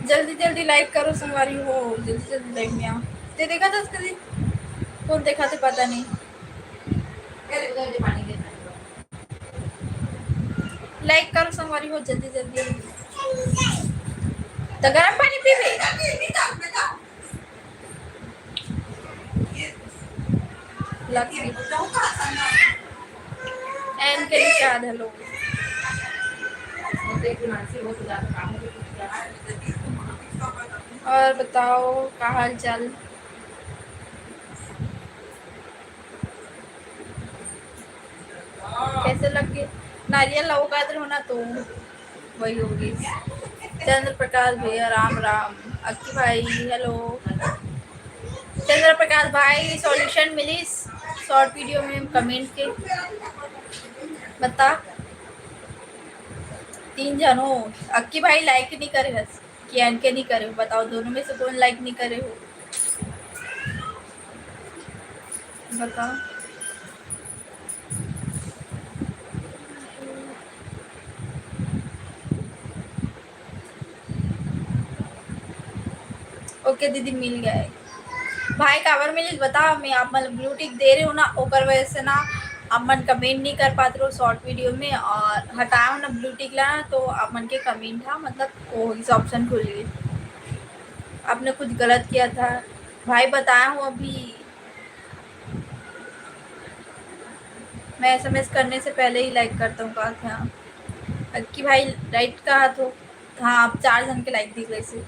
जल्दी जल्दी लाइक करो संगवारी हो, जल्दी जल्दी लाइक में आओ। ते देखा था कभी? कौन देखा थे पता नहीं। लाइक करो संगवारी हो, जल्दी जल्दी। तो गर्म पानी पीबे लकी एन के लिए क्या हेलो। और बताओ क्या हाल चाल? कैसे लगे? नारियल लाओ का इधर होना तो वही होगी। चंद्र प्रकाश भैया राम राम। अक्की भाई हेलो। चंद्र प्रकाश भाई सॉल्यूशन मिली शॉर्ट वीडियो में कमेंट के बता। 3 जन हो। अक्की भाई लाइक नहीं करे हस कि एन के नहीं करे हो, बताओ दोनों में से कौन लाइक नहीं करे हो बताओ। ओके दीदी मिल गए भाई काबर मिली बता। मैं आप मतलब ब्लू टिक दे रही हूँ ना, ओकर वजह से ना आप मन कमेंट नहीं कर पाते हो शॉर्ट वीडियो में, और हटाओ ना ब्लू टिक ला तो आप मन के कमेंट था मतलब वो इस ऑप्शन खुल गई। आपने कुछ गलत किया था भाई, बताया हूँ अभी। मैं एसएमएस करने से पहले ही लाइक करता हूँ कहा था कि भाई राइट कहा तो। हाँ आप 4 जन के लाइक दिख रहे से।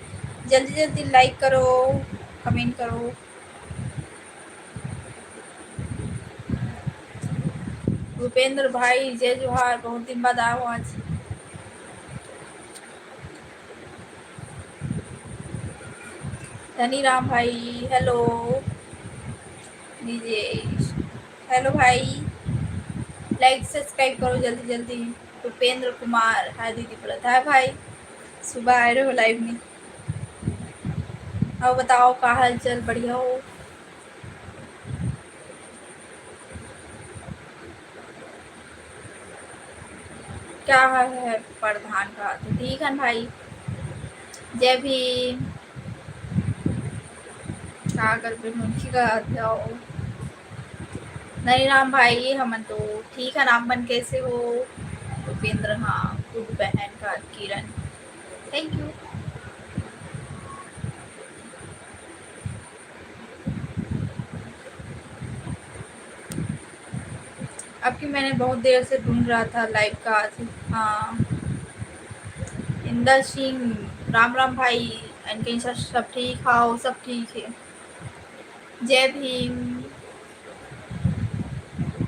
जल्दी जल्दी लाइक करो, कमेंट करो। भूपेंद्र भाई जय जोहार, बहुत दिन बाद आओ आज। धनी राम भाई हेलो। निजेश हेलो भाई, लाइक सब्सक्राइब करो जल्दी जल्दी। भूपेंद्र कुमार हाय दीदी बोला है भाई, सुबह आए रहे हो लाइव में। अब बताओ का हाल चल? बढ़िया हो? क्या है प्रधान का? तो ठीक है भाई, जय भीम। क्या कर मुंशी का जाओ। नहीं राम भाई हम तो ठीक है, नाम मन कैसे हो? भूपेंद्र हाँ गुड बहन का किरण थैंक यू। आपकी मैंने बहुत देर से ढूंढ रहा था लाइव का आज। हाँ इंदर सिंह राम राम भाई, इनके सब ठीक? हाँ सब ठीक है। जय भीम।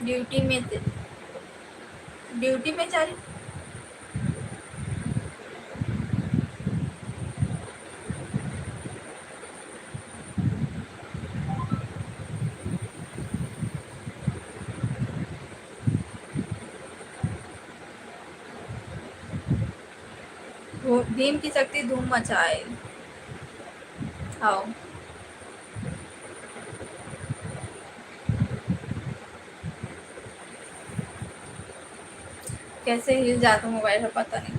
ड्यूटी में ड्यूटी में जा रही। भीम की शक्ति धूम मचाए। आओ कैसे हिल जाता मोबाइल है पता नहीं।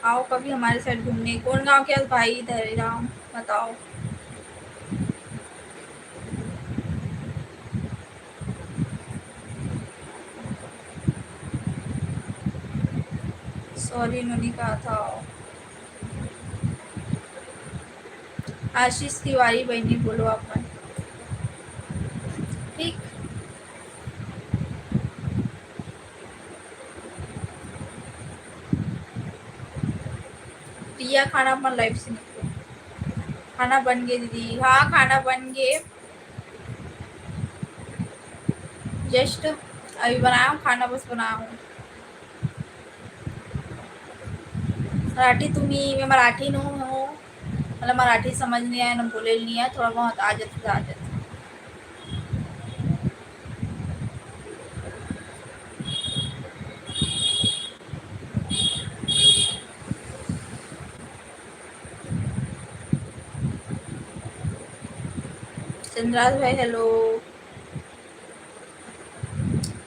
आओ कभी हमारे साइड घूमने। कौन गांव के भाई? धैर्य राम बताओ। सॉरी उन्होंने कहा था। आशीष तिवारी बहनी बोलो आप मन। ठीक पिया खाना अपन लाइफ से निकलो। खाना बन गए दीदी? हाँ खाना बन गए, जस्ट अभी बनाया हूँ खाना, बस बनाया हूँ। मराठी तुम्ही मैं मराठी नो हो मतलब मराठी समझ नहीं आया ना बोले नहीं है, थोड़ा बहुत आ जाता आ जाता। चंद्राज भाई हेलो।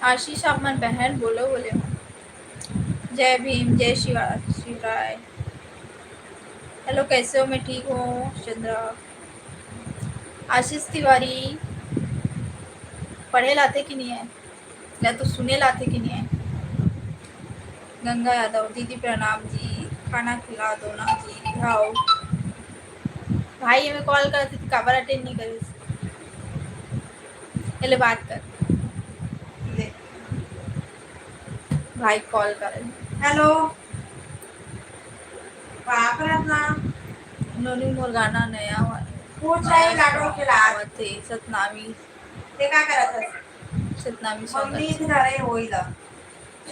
आशीष आप मन बहन बोलो बोले हो। जय भीम, जय शिवराय। हेलो, कैसे हो? मैं ठीक हूँ चंद्रा। आशीष तिवारी पढ़े लाते कि नहीं है, या तो सुने लाते कि नहीं है। गंगा यादव दीदी प्रणाम जी, खाना खिला दो ना जी। खाओ भाई, हमें कॉल करती थी, काबर अटेंड नहीं करी। पहले बात कर, भाई कॉल कर। हेलो, अपना नोनी मोर गाना नया पूछ रही लाडो के लाड थे सतनामी ते का करत हस? सतनामी मम्मी स्वागत इधर रहे होई ला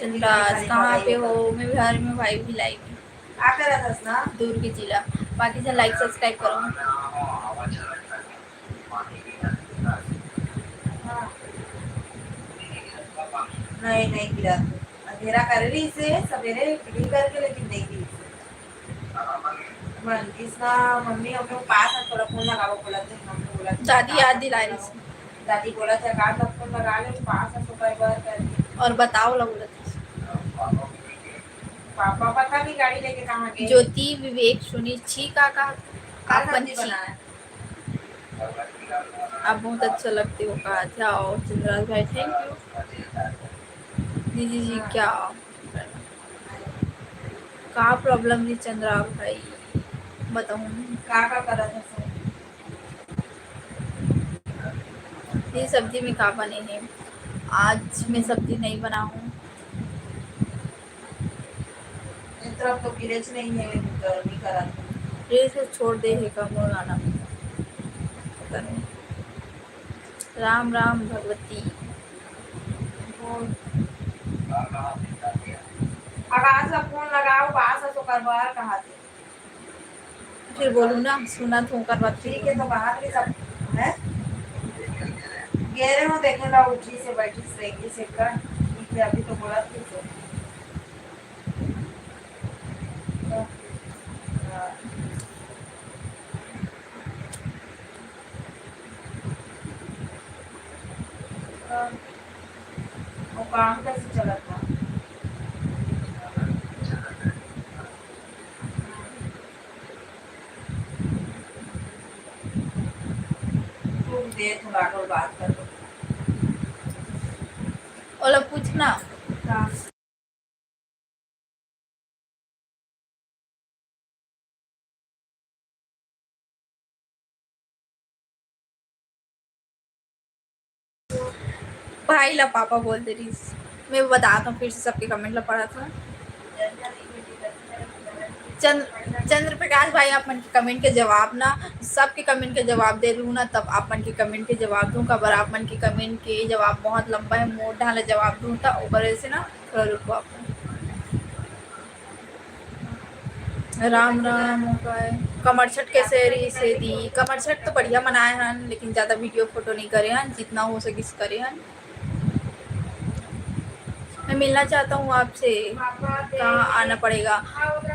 चंद्राज कहाँ पे हो? मैं बिहार में, भाई भी लाइक आ करत हस ना? दूर के जिला। बाकी से लाइक सब्सक्राइब करो। हाँ। नहीं नहीं गिरा, अंधेरा कर रही से सवेरे गिरी करके, लेकिन नहीं गिरी से इसका मम्मी हम लोग पास है, थोड़ा फोन लगाओ बोला थे, हमने बोला दादी याद दिला रही थी। दादी बोला था कार्ड फोन लगा ले, पास है तो कई बार करके। और बताओ लोग बोला था। पापा पता नहीं गाड़ी लेके कहाँ गए। ज्योति विवेक सुनिश्ची काका आप पंछी, आप बहुत अच्छा लगते हो। कहा थे आओ चंद्राज भाई, थैंक यू। दीदी जी क्या का प्रॉब्लम थी चंद्राज भाई, बताऊँ? का करत हस? ये सब्जी में का बने हैं? आज मैं सब्जी नहीं बनाऊँ। इस तरफ तो गिरेज नहीं है, गर्मी करत। ये से छोड़ दे है का मोर गाना, पता नहीं। राम राम भगवती। आकाश का फोन लगाओ, पास है तो करवार कहा थे। फिर बोलूँ ना, सुना तो करवा। ठीक है, तो बाहर भी सब है गहरे में देखने ला, उठी से बैठी से कर ठीक है, अभी तो बोला थी तो वो काम कैसे चला था? तू दे, थोड़ा और बात कर लो। ओला पूछना भाई ला पापा बोल दे रही। मैं बताता हूँ फिर से, सबके कमेंट ला पढ़ा था। चंद्र प्रकाश भाई, आप मन के कमेंट के जवाब ना, सबके कमेंट के जवाब दे दूँ ना, तब आप मन के कमेंट के जवाब दूँ। कबर आप मन के कमेंट के जवाब बहुत लंबा है, मोट ढाले जवाब दूँ था ऊपर से ना, थोड़ा रुको आप। राम राम कमरछट कैसे रही से दी? कमरछट तो बढ़िया मनाए हन, लेकिन ज़्यादा वीडियो फोटो नहीं करे हन, जितना हो सके करे हन। मैं मिलना चाहता हूँ आपसे, कहाँ आना पड़ेगा?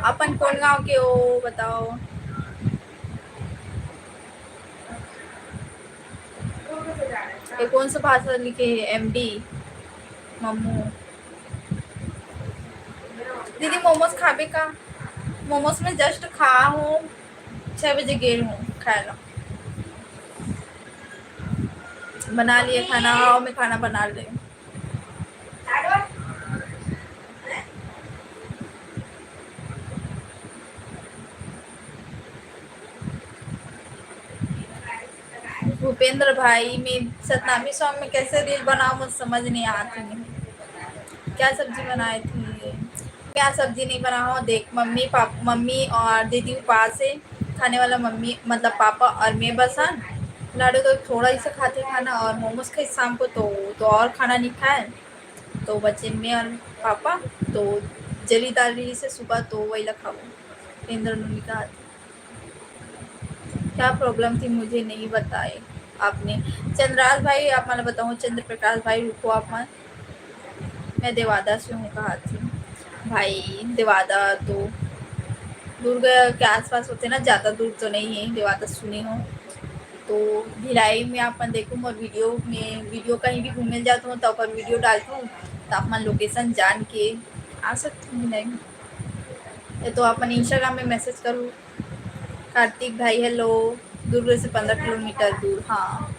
अपन कौन गांव के हो बताओ? ये कौन सा भाषा लिखे है? एमडी मम्मू दीदी मोमोज खाबे का? मोमोज में जस्ट खा हूँ, 6 बजे गई हूँ खाना। बना लिए खाना? हाँ, मैं खाना बना रही हूँ। भूपेंद्र भाई, मैं सतनामी सॉन्ग में कैसे रील बनाऊँ, मुझे समझ नहीं आती है। क्या सब्जी बनाई थी? क्या सब्जी नहीं बना हो? देख, मम्मी और दीदी पास है, खाने वाला मम्मी मतलब पापा और मैं बस है। लाडू तो थोड़ा ही सा खाते खाना, और मोमोज खाई शाम को, तो और खाना नहीं खाए, तो बच्चे में और पापा तो जली दाल रही से सुबह, तो वही लखा वो इंद्र ने कहा। क्या प्रॉब्लम थी मुझे नहीं बताए आपने। चंद्राज भाई आप मैं बताऊँ, चंद्र प्रकाश भाई रुको आप मन, मैं देवादा से हूँ। कहा थी भाई? देवादा तो दुर्ग के आसपास होते ना, ज़्यादा दूर तो नहीं है। देवादा सुनी हो तो भिलाई में आप मन देखूँ, और वीडियो कहीं भी घूमने जाता हूँ तो ऊपर वीडियो डालती हूँ, तो आप मन लोकेशन जान के आ सकती हूँ नहीं, ये तो अपन इंस्टाग्राम में मैसेज करूँ। कार्तिक भाई हेलो, दुर्ग से 15 किलोमीटर दूर। हाँ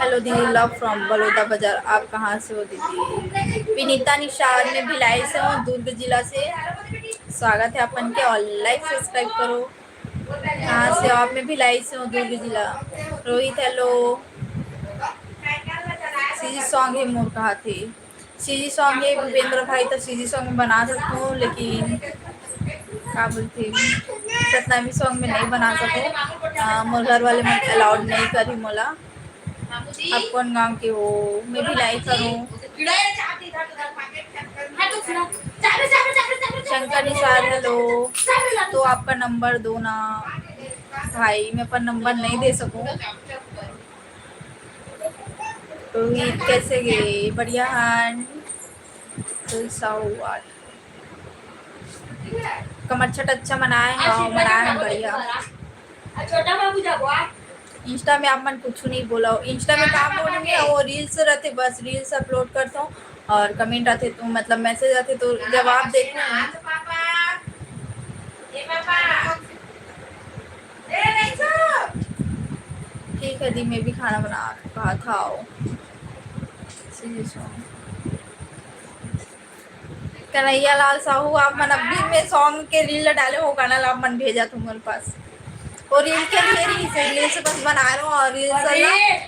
हेलो दीदी, लव फ्रॉम बड़ौदा बाजार। आप कहाँ से हो दीदी? विनीता निषाद, मैं भिलाई से हूँ, दुर्ग जिला से। स्वागत है अपन के, और लाइक सब्सक्राइब करो। कहाँ से हो आप? मैं भिलाई से हूँ, दुर्ग जिला। रोहित हेलो। सीजी सॉन्ग है मोर कहा थे? सीजी सॉन्ग है भूपेंद्र भाई, तो सीजी सॉन्ग में बना सकता हूँ, लेकिन क्या बोलते सतनामी सॉन्ग में नहीं बना सकूँ। मोर घर वाले में अलाउड नहीं करी मोला। आप कौन गांव के हो? मैं भिलाई करूँ। शंकर निसार हेलो, तो आपका नंबर दो ना भाई, मैं पर नंबर नहीं दे सकूँ। रोहित कैसे गए? बढ़िया हन। कमर छठ अच्छा मनाए हैं, मनाए हैं बढ़िया। इंस्टा में आप मन कुछ नहीं बोला हो। इंस्टा में काम बोलूँगी, वो रील्स रहते, बस रील्स अपलोड करता हूँ और कमेंट आते तो मतलब मैसेज आते तो जवाब देती हूँ। ठीक है दी, मैं भी खाना बना कहा था। कन्हैया लाल साहू, आप मन अभी में सॉन्ग के रील डाले हो, गाना आप मन भेजा तुम्हारे पास। और रील के लिए रील से बस बना रहा हूँ, और रील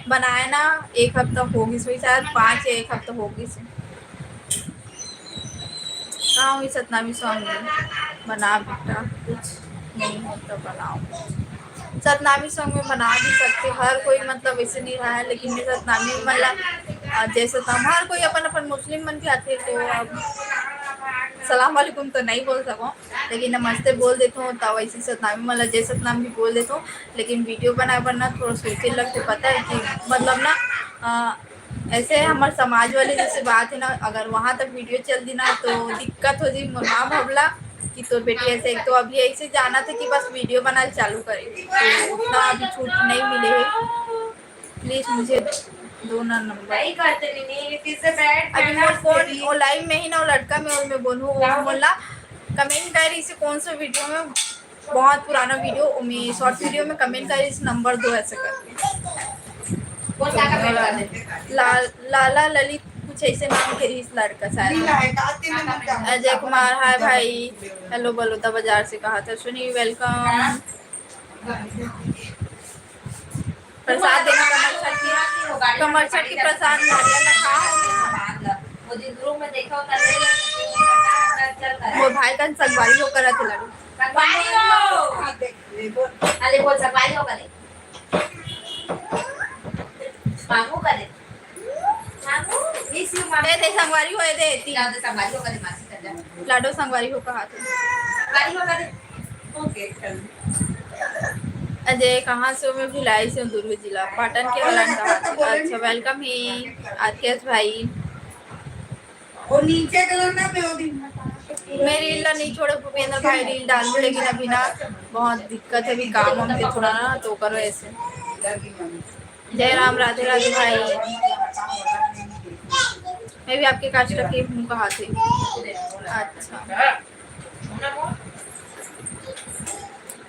बनाए ना 1 हफ्ता होगी सही, शायद 1 हफ्ता होगी से। हाँ वही सतनामी सॉन्ग बना बेटा, कुछ नहीं होता बनाओ। सतनामी सॉन्ग में बना भी सकते, हर कोई मतलब वैसे नहीं रहा है, लेकिन सतनामी मतलब जैसे तो हर कोई अपन अपन मुस्लिम मन के आते, तो अब सलाम वालेकुम तो नहीं बोल सको, लेकिन नमस्ते बोल देता हूँ। तो वैसे सतनामी मतलब जय सतनाम भी बोल देता हूँ, लेकिन वीडियो बनाए बनना थोड़ा सोचे लगते। पता है कि मतलब ना ऐसे हमारे समाज वाले जैसे बात है ना, अगर वहाँ तक वीडियो चल दी ना तो दिक्कत हो जी। माँ भवला कि तो बेटी ऐसे, एक तो अभी ऐसे जाना था कि बस वीडियो बनाना चालू करें, तो उतना अभी छूट नहीं मिले है। प्लीज मुझे दो ना नंबर। अभी मोर फोन वो लाइव में ही ना, वो लड़का में और मैं बोलूँ बोला कमेंट कर इसे कौन सा वीडियो में, बहुत पुराना वीडियो में, शॉर्ट वीडियो में कमेंट कर इस नंबर दो ऐसे करके। लाला ललित कुछ ऐसे नाम के इस लड़का शायद। अजय कुमार हाय भाई, हेलो बलौदा बाजार से कहा था। सुनी वेलकम। प्रसाद देना कमर छठ की प्रसाद वो भाई का संगवारी होकर रहते लड़ू दे संगवारी हो दे लाडो संगवारी हो कहा अजय कहाँ से हो? मैं भिलाई से हूँ, दुर्ग जिला, पाटन के अलंगा। अच्छा वेलकम ही आकेश भाई। और नीचे ना मैं रील नहीं छोड़े भूपेंद्र भाई रील डाल दो, लेकिन अभी ना बहुत दिक्कत है, अभी काम हम के थोड़ा ना तो करो ऐसे। जय राम, राधे राधे भाई। मैं भी आपके कास्ट की हूँ कहा थे। अच्छा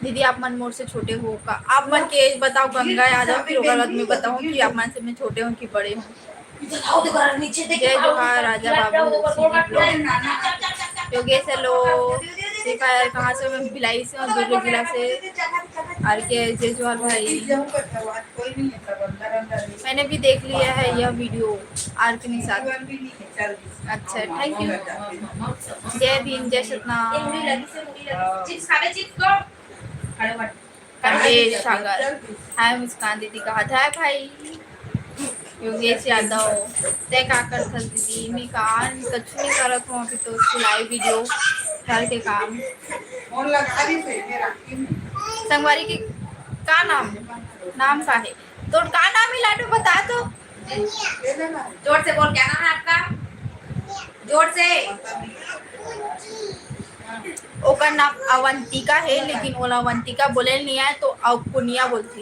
दीदी आप मन मोर से छोटे हो का? आप मन के एज बताओ, गंगा यादव, फिर ओकर बाद में बताऊँ कि आप मन से मैं छोटे हूँ कि बड़े हूँ। जय जोहार राजा बाबू। योगेश हेलो। सिफायर कहाँ से? मैं भिलाई से और दुर्ग जिला से। आर के जय जोहार भाई। मैंने भी देख लिया है यह वीडियो आर के निसार। अच्छा थैंक यू। जय भीम, जय सतनाम। कमलेश सागर हाय। मुस्कान दीदी कहा था भाई। योगेश यादव तय का कर था दीदी? मैं कान कुछ नहीं करत हूँ अभी, तो सिलाई वीडियो घर के काम। संगवारी के का नाम का है? तो का नाम है लाडू बता तो। जोर से बोल, क्या नाम है आपका? जोर से। ओकर नाम अवंतिका है, लेकिन ओला अवंतिका बोले नहीं है तो अवकुनिया बोलती।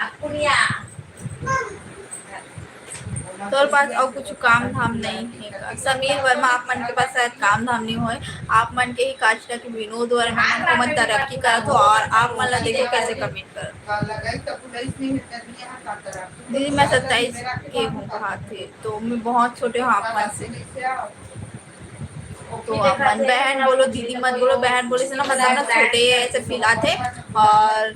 अवकुनिया तोर पास और कुछ काम धाम नहीं है का? समीर वर्मा आप मन के पास शायद काम धाम नहीं होए, आप मन के ही काजटा के विनोद और मन को मन तरक्की करत हो और आप मन ला देखो कैसे कमेंट कर। दीदी मैं 27 के हूँ कहा थे, तो मैं बहुत छोटे हूँ आप मन से। तो आप मन बहन बोलो, दीदी मत बोलो, बहन बोले से ना मतलब ना छोटे ऐसे फील आते। और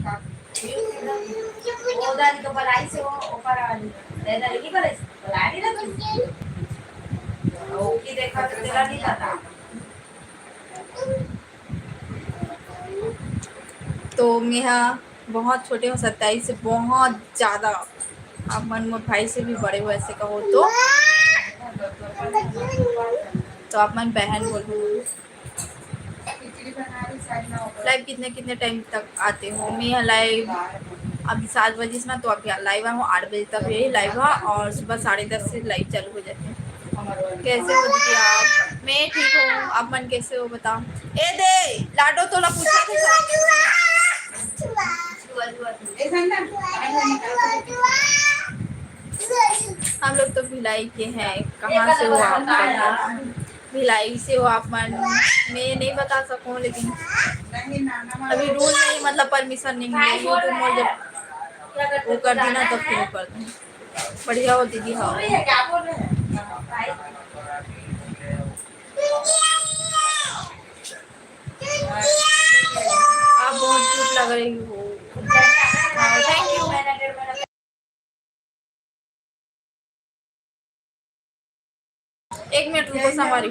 तो मेरा बहुत छोटे हो 27 से बहुत ज़्यादा, आप मन मोर भाई से भी बड़े हो ऐसे कहो तो आप मन बहन बोलो। लाइव कितने कितने टाइम तक आते हो? मैं लाइव अभी 7 बजे से ना, तो अभी लाइव हूँ 8 बजे तक यही लाइव है और सुबह 10:30 से लाइव चालू हो जाते हैं। कैसे हो दीदी आप? मैं ठीक हूँ, आप मन कैसे हो बताओ? ए दे लाडो तो ला पूछा हम लोग तो भिलाई के हैं। कहाँ से हो आप? भिलाई से हो आप मन? मैं नहीं बता सकूँ, लेकिन अभी रूल नहीं, मतलब परमिशन नहीं है यूट्यूब में, जब वो कर दी ना तब फिर कर दूँ। बढ़िया हो दीदी। हाँ आप बहुत क्यूट लग रही हो। Thank you. एक मिनट रुको, हमारी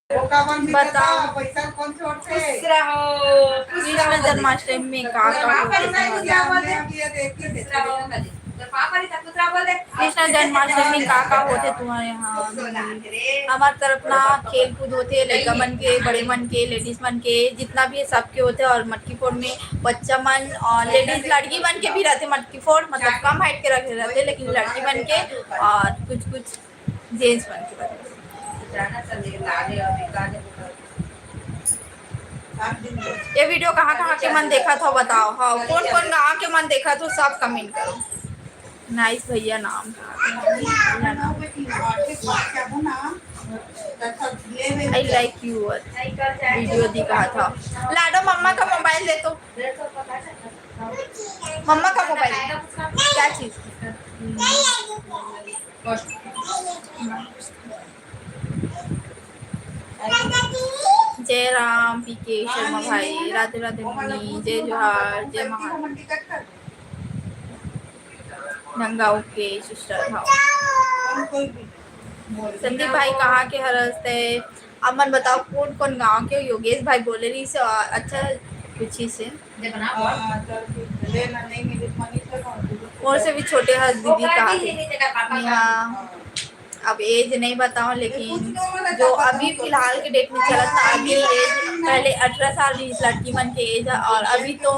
बताओ। कृष्ण जन्माष्टमी में का कृष्ण जन्माष्टमी में का होते तुम्हारे यहाँ? हमारे तरफ ना खेल कूद होते, लड़का मन के, बड़े मन के, लेडीज मन के, जितना भी है सबके होते। और मटकी फोड़ में बच्चा मन और लेडीज लड़की मन के भी रहते मटकी फोड़, मतलब कम हाइट के रखे रहते, लेकिन लड़की मन के और कुछ कुछ जेंट्स मन के रहते। ये वीडियो कहाँ कहाँ के मन देखा था बताओ? हाँ कौन कौन कहाँ के मन देखा तो सब कमेंट करो। नाइस भैया नाम था। आई लाइक यू वीडियो दिखा था। लाडो मम्मा का मोबाइल दे तो, मम्मा का मोबाइल क्या चीज। जय राम पीके शर्मा भाई, राधे राधे मुनि, जय जोहार, जय महान नंगा ओके सिस्टर। हाँ संदीप भाई कहाँ के हरसते। अमन बताओ कौन कौन गांव के। योगेश भाई बोले रही से अच्छा कुछ ही से और से भी छोटे हर दीदी कहाँ के। यहाँ अब एज नहीं बताओ, लेकिन जो अभी फिलहाल के डेट में चला था अभी एज, पहले 18 साल इस लड़की मन के एज है, और अभी तो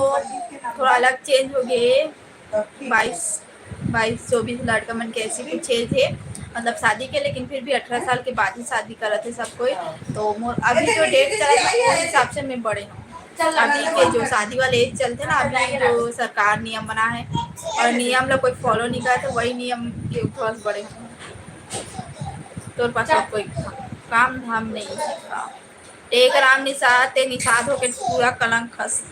थोड़ा अलग चेंज हो गए। 22-24 लड़का मन के ऐसी कुछ एज है, मतलब शादी के, लेकिन फिर भी 18 साल के बाद ही शादी करे थे सब कोई। तो अभी जो डेट चला था उस हिसाब से मैं बड़े हूँ। अभी के जो शादी वाले एज चलते ना, अभी जो सरकार नियम बना है और नियम लोग कोई फॉलो नहीं करते, वही नियम के थोड़ा बड़े हूँ। तोर पास और कोई काम धाम नहीं है। एक राम निषाद ते निषाद होके पूरा कलंक खस।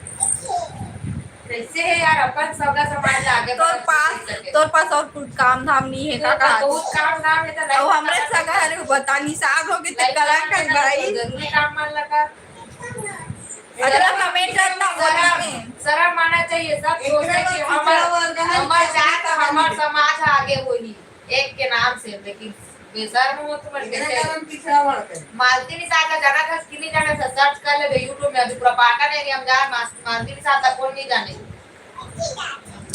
कैसे है यार, अपन सबका समाज आगे तोर पास और कुछ काम धाम नहीं है का। बहुत काम धाम है तो अब हमरे सगा है बता निषाद होके ते कलंक है भाई। जरूरी काम मान लगा। अगला कमेंट करना बोला में शर्म आना चाहिए। सब सोचते कि हमार जात हमार समाज आगे होई एक के नाम से, लेकिन बेशर्म हो तुम मालती निषाद का जाना था कि नहीं जाना था, सर्च कर ले यूट्यूब में। अभी पूरा पाटा नहीं हम जा मालती निषाद का कौन नहीं जाने।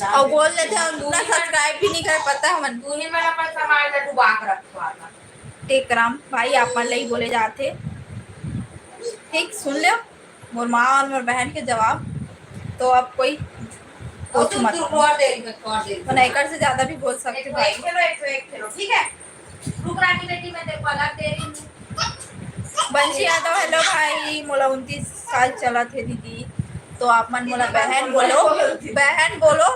और बोल लेते हैं ना सब्सक्राइब भी नहीं कर पता हमन। तू ही मेरा पर समाज है डुबा कर रखवा। टेक राम भाई आप मन ले बोले जाते। ठीक सुन लो मोर माँ और मोर बहन के जवाब, तो अब कोई कुछ मत बनाकर से ज्यादा भी बोल सकते भाई। ठीक है रुक रानी बेटी मैं देखो अलग दे रही हूं। बंशी यादव हेलो भाई, मोला 29 साल चला थे दीदी, तो आप मन मोला बहन बोलो, बहन बोलो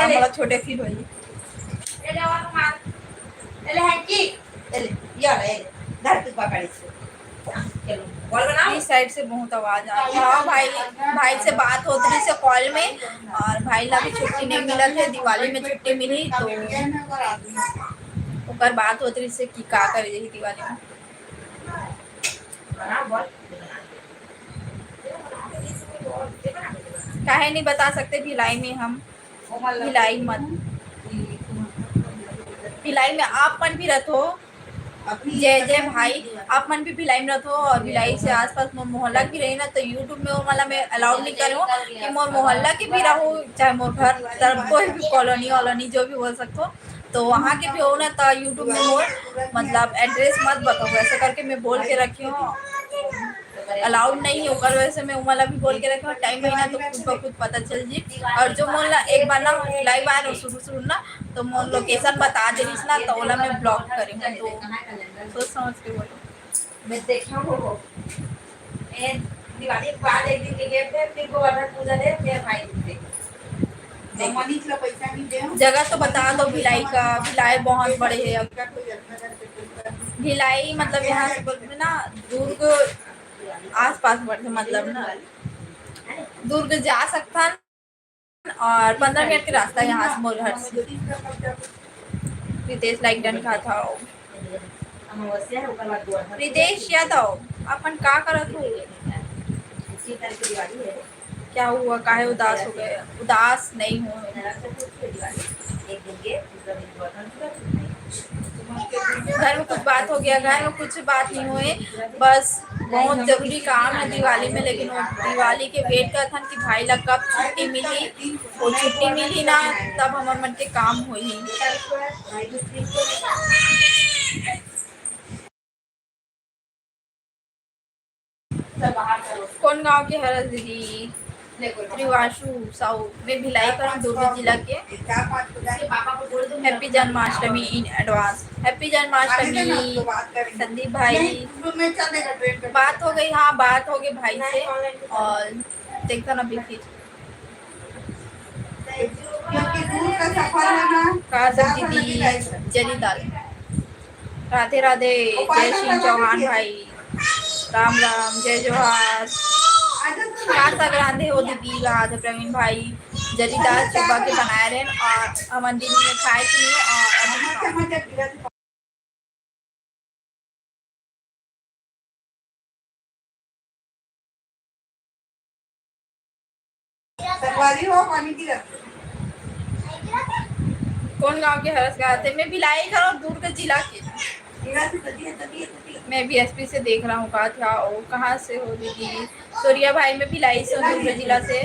मोला छोटे फील होई। एले और मार एले हैंकी एले यार एले धरती पकड़ी से चलो बॉल बनाओ। इस साइड से बहुत आवाज आ रही है। हाँ भाई से बात होती रही से कॉल में, और भाई ला भी छुट्टी नहीं मिला थे, दिवाली में छुट्टी मिली तो ऊपर बात होती रही से कि का करे रही दिवाली में। काहे नहीं बता सकते भिलाई में हम, भिलाई मत भिलाई में आप मन भी रहो। जय जय भाई आप मन भी भिलाई में रहो, और भिलाई से आसपास मोर मोहल्ला की रही ना, तो यूट्यूब में वो वाला मैं अलाउड नहीं करूँ कि मोर मोहल्ला की भी रहूँ, चाहे मोर घर तरफ कोई भी कॉलोनी वॉलोनी जो भी बोल सकते हो, तो वहाँ के भी हो ना, तो यूट्यूब में मोर मतलब एड्रेस मत बताओ, ऐसे करके मैं बोल के रखी हूँ, अलाउड नहीं है। ओकर वजह से मैं वाला भी बोल के रखी हूँ, टाइम महीना तो खुद ब खुद पता चल जी। और जो मोल एक बार ना लाइव आए शुरू ना, तो मोल लोकेशन बता दे रही ना, तो ओला मैं ब्लॉक करी हूँ, तो सोच समझ के बोलो। मैं देखा हूँ ए दिवाली के बाद एक दिन के गए फिर गोवर्धन पूजा दे फिर भाई दे मनीष ला पैसा नहीं दे। जगह तो बता दो भिलाई का। भिलाई बहुत बड़े है। भिलाई मतलब यहाँ से बोलते ना दुर्ग आसपास बढ़ते, मतलब ना दुर्ग जा सकता और 15 मिनट के रास्ता यहाँ से मोर घर से। रितेश लाइक डन का था। रितेश यादव अपन का करत हो, क्या हुआ, काहे उदास हो गए। उदास नहीं हो, घर में कुछ बात हो गया, घर में कुछ बात नहीं हुए, बस बहुत जरूरी काम है दिवाली में, लेकिन वो दिवाली के वेट का था कि भाई ला कब छुट्टी मिली, वो छुट्टी मिली ना तब हमारे मन के काम हुई। कौन गांव के हरस दीदी? त्रिवाशु साउ में भिलाई कर दुर्ग जिला के। Happy Janmashtami in advance. Happy Janmashtami Sandeep भाई। बात हो गई, हाँ बात हो गई भाई से, और देखता ना भी फिर क्योंकि दूर का सफर है ना, का सब्जी थी, जली दाल। राधे राधे, जय श्री चौहान भाई, राम राम, जय जोहार। का साग रांधे हो दीदी, राधे प्रवीण भाई, जली दाल सुबह के बनाए रहे और हमन दिन में खाए के लिए और अभी सरवारी हो पानी की रख। कौन गांव के हरस गए थे? मैं भिलाई का और दूर के जिला के। मैं बीएसपी से देख रहा हूँ। कहा था ओ, कहाँ से हो दीदी? सूर्या भाई, मैं भिलाई से हूँ, दूर के जिला से।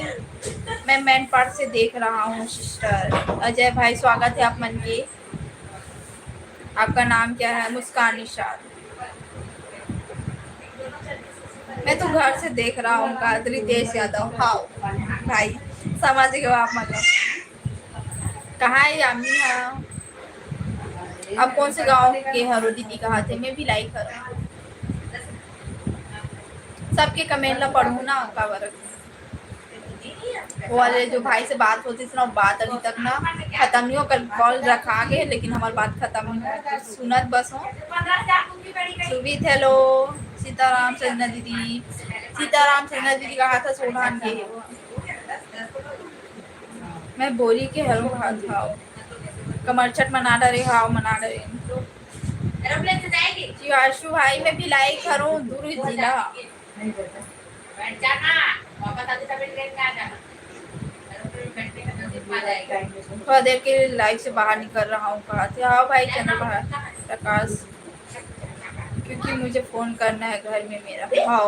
मैं मैनपाट से देख रहा हूँ सिस्टर। अजय भाई, स्वागत है आप मन के। आपका नाम क्या है? मुस्कान निशाद। मैं तो घर से देख रहा हूँ। का रितेश यादव, हाँ भाई, सामाजिक हो आप मतलब। कहाँ है यामी? हाँ, आप कौन से गांव के हरो दीदी? कहा थे? मैं भी लाइक करूँ। सबके कमेंट ला पढ़ू ना का वर्क। वो वाले जो भाई से बात होती थी ना, बात अभी तक ना खत्म नहीं हो। कल कॉल रखा गए लेकिन हमारी बात खत्म नहीं हो। तो सुनत बस हो। सुबीत हेलो, सीताराम संजना दीदी, सीताराम संजना दीदी कहा था सोनान के। मैं बोली के हरो कहा था कमरछट मना डरे, हाँ मना डरे। शिवाशु भाई, मैं भी लाइक करूँ, दूर जिला। थोड़ा देर के लिए लाइव से बाहर निकल रहा हूँ। कहा थे? हाँ भाई, चंद्र प्रकाश, क्योंकि मुझे फोन करना है घर में मेरा। हाँ,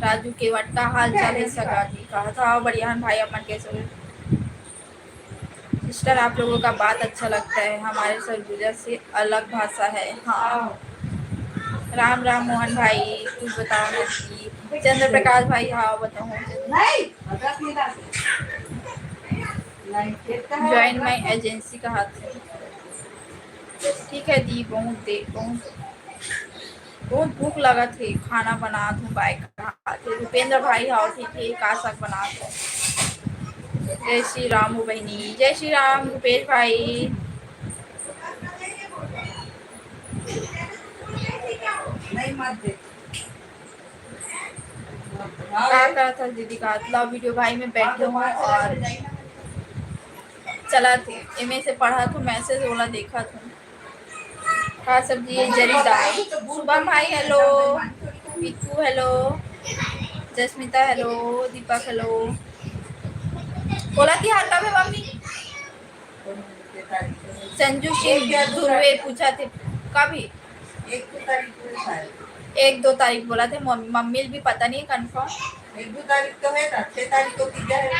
राजू केवट का हाल चाल है सगा जी? कहा था हाँ बढ़िया भाई, अपन कैसे हो? सिस्टर, आप लोगों का बात अच्छा लगता है, हमारे सरगुजा से अलग भाषा है। हाँ, राम राम मोहन भाई, कुछ बताओ ना जी। चंद्र प्रकाश भाई, हाँ बताओ। ज्वाइन माई एजेंसी का हाथ से। ठीक है दी, बहुत भूख लगा थे, खाना बना दूँ बाइक थे। रुपेंद्र भाई, हाँ ठीक है, का साग बना दो। जय श्री राम हो बहनी, जय श्री राम रुपेश भाई। क्या करा था दीदी का लव वीडियो? भाई मैं बैठी हूँ और चला थे एमए से पढ़ा तो मैसेज वाला देखा था। का सब्जी है? जरी दाल। शुभम भाई hello, Piku hello, Jasmita hello, Deepak hello. बोला थी हाल का मम्मी। संजू सिंह ध्रुवे पूछा थे कभी? 1-2 तारीख बोला थे मम्मी भी पता नहीं कंफर्म। 1-2 तारीख तो है, 6 तारीख को तीजा है।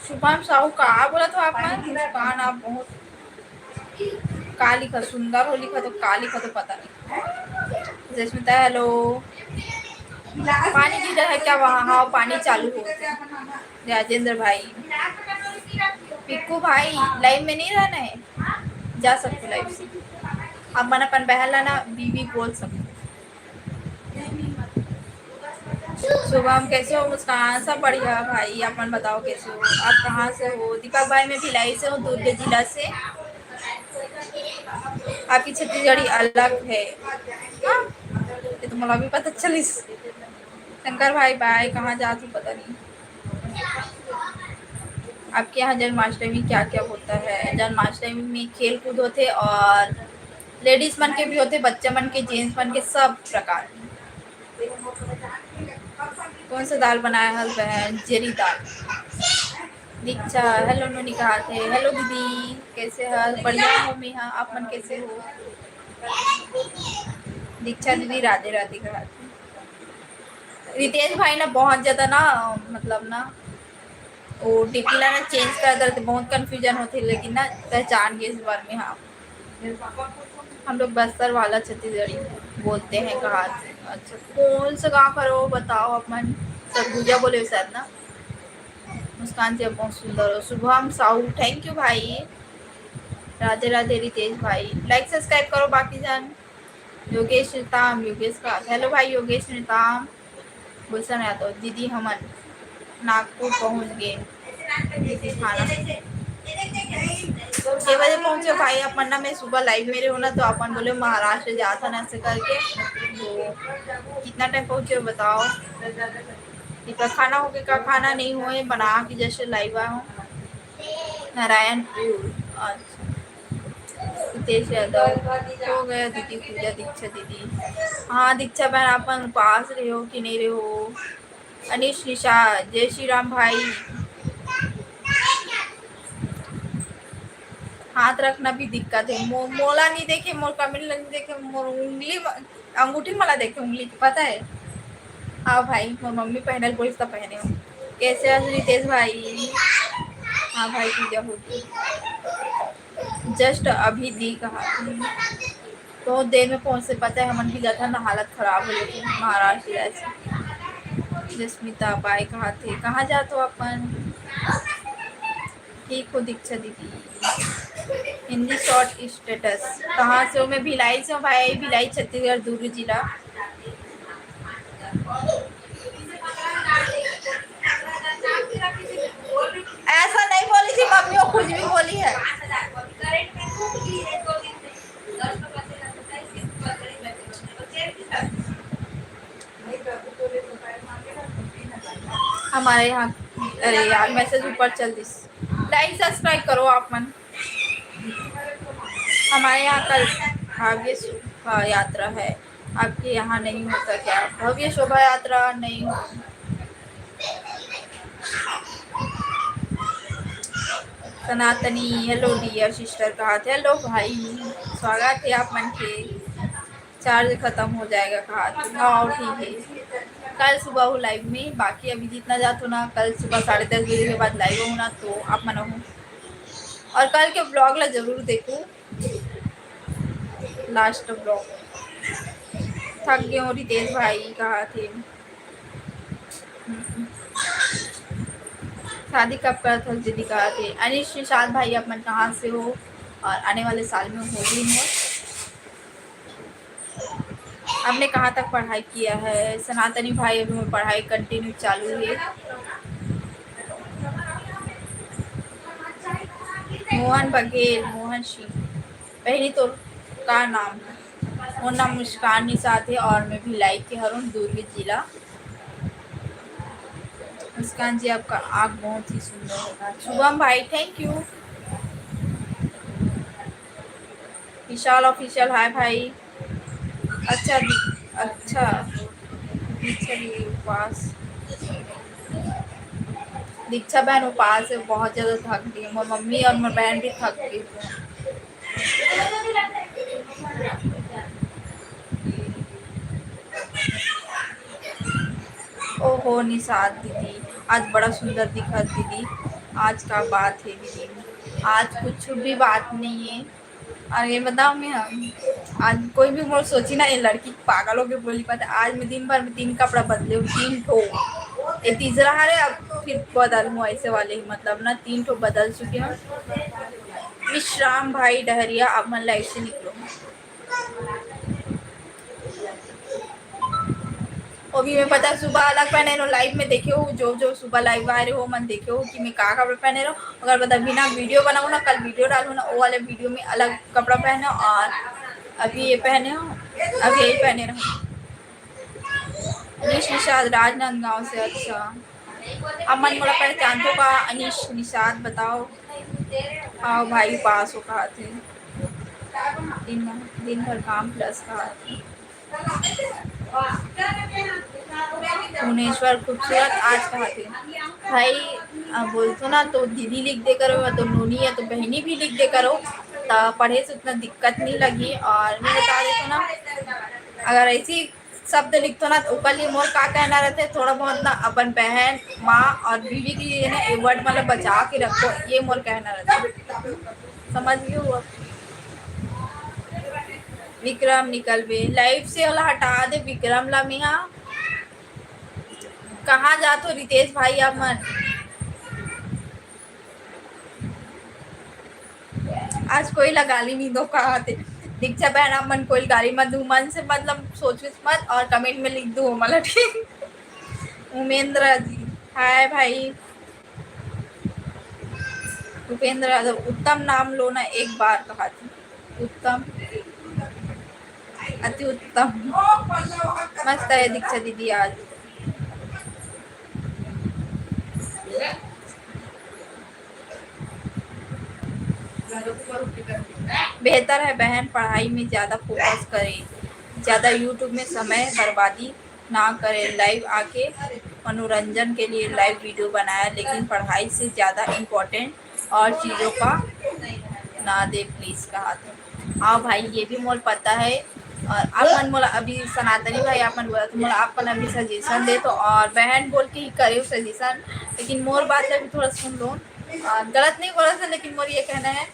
शुभम साहू कहा बोला तो आपने? मुस्कान, आप बहुत का लिखा, सुंदर हो लिखा तो का लिखा तो पता नहीं। जस्मिता हेलो। पानी गिर रहा है क्या वहाँ? हाँ पानी चालू हो। राजेंद्र भाई, पिक्कू भाई, लाइव में नहीं रहना है, जा सकते लाइव से। अब मन अपन बहन लाना बीवी बोल सकते। शुभम कैसे हो? मुस्कान सब बढ़िया भाई, अपन बताओ कैसे हो? आप कहाँ से हो? दीपक भाई, मैं भिलाई से हूँ, दुर्ग जिला से। आपकी छत्तीसगढ़ी अलग है। हाँ, ये तो मुझे भी पता चली। शंकर भाई बाय, कहाँ जाती पता नहीं। आपके यहाँ जन्माष्टमी क्या क्या होता है? जन्माष्टमी में खेल कूद होते और लेडीज मन के भी होते, बच्चे मन के, जेंट्स मन के, सब प्रकार। कौन सा दाल बनाया है बहन? जरी दाल। दीक्षा हेलो, नोनी कहा थे हेलो दीदी, कैसे है? बढ़िया हो मेहा, आप मन कैसे हो? दीक्षा दीदी राधे राधे कहा थे। रितेश भाई ना बहुत ज़्यादा ना, मतलब ना वो डीपी ना चेंज कर देते, बहुत कंफ्यूजन होती, लेकिन ना पहचान गए इस बार में। हाँ, हम लोग बस्तर वाला छत्तीसगढ़ी बोलते हैं। कहा से? अच्छा, कौन सा गाँव करो बताओ अपन? सरगुजा बोले शायद ना। मुस्कान जी आप बहुत सुंदर हो। शुभम साहू, थैंक यू भाई। राधे राधे रितेश भाई, लाइक सब्सक्राइब करो बाकी जान। योगेश निताम, योगेश का हेलो भाई, योगेश निताम। गुस्सा नहीं आता। दीदी हमन नागपुर पहुंच गए। दीदी खाना 6 बजे पहुंचे भाई। अपन ना मैं सुबह लाइव मेरे हो ना, तो अपन बोले महाराष्ट्र जाता ना ऐसे करके। तो कितना टाइम पहुंचे बताओ। इतना खाना हो गया का खाना नहीं हुए बना के जैसे लाइव आया हूँ। नारायणपुर। अच्छा हितेश यादव हो गया। दीदी पूजा दीक्षा दीदी। हाँ दीक्षा बहन अपन पास रहे हो कि नहीं रहे हो। अनिश निशा जय श्री राम भाई। हाथ रखना भी दिक्कत है। मोला नहीं देखे, मोर कमेंट नहीं देखे, मोर उंगली अंगूठी मला देखे उंगली पता है। हाँ भाई मोर मम्मी पहनल बोली तो पहने हो। कैसे हो रितेश भाई। हाँ भाई पूजा होगी। जस्ट अभी दी कहा तो देर में पहुंच से पता है। हमन की जाता ना हालत खराब हो गई महाराष्ट्र ऐसे। जस्मिता बाई कहा थे कहाँ जाते हो अपन। ठीक हो दीक्षा दीदी। हिंदी शॉर्ट स्टेटस कहाँ से हो। मैं भिलाई से हूँ भाई। भिलाई छत्तीसगढ़ दुर्ग जिला। ऐसा नहीं बोली थी मम्मी, वो कुछ भी बोली है। हमारे यहाँ अरे यार मैसेज ऊपर चल दिस। लाइक सब्सक्राइब करो आप मन। हमारे यहाँ कल भाग्य शोभा यात्रा है। आपके यहाँ नहीं होता क्या। भव्य शोभा यात्रा नहीं हो। सनातनी हेलो डियर सिस्टर कहा थे। हेलो भाई स्वागत है आप मन के। चार्ज खत्म हो जाएगा कहा थे। हाँ ठीक है। कल सुबह हो लाइव में। बाकी अभी जितना जातो ना कल सुबह 10:30 बजे के बाद लाइव हो ना, तो आप मना हो। और कल के ब्लॉग ला जरूर देखो। लास्ट ब्लॉग थक गए हो रितेश भाई कहा थे। शादी कब कर था दीदी कहा थे। अनिश निशाद भाई आप मन कहाँ से हो और आने वाले साल में होगी हो। आपने कहाँ तक पढ़ाई किया है। सनातनी भाई अभी में पढ़ाई कंटिन्यू चालू है। मोहन बघेल मोहन सिंह पहली तो का नाम है। वो नाम मुस्कान निषाद है और मैं भिलाई के हूँ दुर्ग जिला। मुस्कान जी आपका आँख बहुत ही सुंदर होगा। शुभम भाई थैंक यू। विशाल ऑफिशियल हाय भाई। अच्छा अच्छा चलिए उपास दीक्षा बहन उपास से बहुत ज़्यादा थक गई। मेरी मम्मी और मेरी बहन भी थक गई। ओहो निषाद दीदी आज बड़ा सुंदर दिखा दीदी। आज का बात है दीदी। आज कुछ भी बात नहीं है। और ये बताओ मैं आज कोई भी मोर सोची ना ये लड़की पागल हो के बोली पाते। आज मैं दिन भर में 3 कपड़ा बदले हूँ। 3 ठो ये तीसरा है। अब फिर बदल हूँ ऐसे वाले ही मतलब ना 3 ठो बदल चुके हैं। विश्राम भाई डहरिया अब मन लाइफ से निकलो। अभी मैं पता सुबह अलग पहने रहो लाइव में देखे हो। जो जो सुबह लाइव आ रहे हो मन देखे हो कि मैं कहाँ कपड़े पहने रहो। अगर बता बिना वीडियो बनाऊँ ना कल वीडियो डालूँ ना वो वाले वीडियो में अलग कपड़ा पहने और अभी ये पहने हो अभी यही पहने रहो। अनिश निषाद राजनांदगांव से। अच्छा अब मन मोड़ा पहचान तो का अनिश निषाद बताओ। हाँ भाई पास हो कहा थे। दिन भर काम प्लस कहा थे। भुवनेश्वर खूबसूरत आज कहा थे भाई। बोलते ना तो दीदी लिख दे करो या तो नोनी या तो बहनी भी लिख दे करो तो पढ़े से उतना दिक्कत नहीं लगी। और मैं बता देती ना अगर ऐसी शब्द लिखते ना तो ऊपर लिए मोर का कहना रहते थोड़ा बहुत ना अपन बहन माँ और बीवी के लिए ना ये वर्ड मतलब बचा के रखो। ये मोर कहना रहता समझ गए। विक्रम निकल बे लाइव से वाला हटा दे। विक्रम ला मिया कहाँ जाते हो रितेश भाई आप मन। आज कोई ला गाली नहीं दो कहा थे। दीक्षा बहन आप मन कोई गाली मत दो। मन से मतलब सोच मत और कमेंट में लिख दो मतलब ठीक। उमेंद्र जी, हाय भाई। उपेंद्र यादव, उत्तम नाम लो ना, एक बार कहा थी। उत्तम, अति उत्तम। मस्त है दीक्षा दीदी आज। बेहतर है बहन पढ़ाई में ज़्यादा फोकस करें, ज़्यादा यूट्यूब में समय बर्बादी ना करें। लाइव आके मनोरंजन के लिए लाइव वीडियो बनाया, लेकिन पढ़ाई से ज़्यादा इम्पोर्टेंट और चीज़ों का ना दे प्लीज़ कहा था। हाँ भाई ये भी मोल पता है। और आप मन मोला अभी सनातनी भाई आप मन बोला तो मोला आप मन अभी सजेशन दे तो, और बहन बोल के ही करे सजेशन, लेकिन मोर बात अभी थोड़ा सुन लो। गलत नहीं बोला था, लेकिन मोर ये कहना है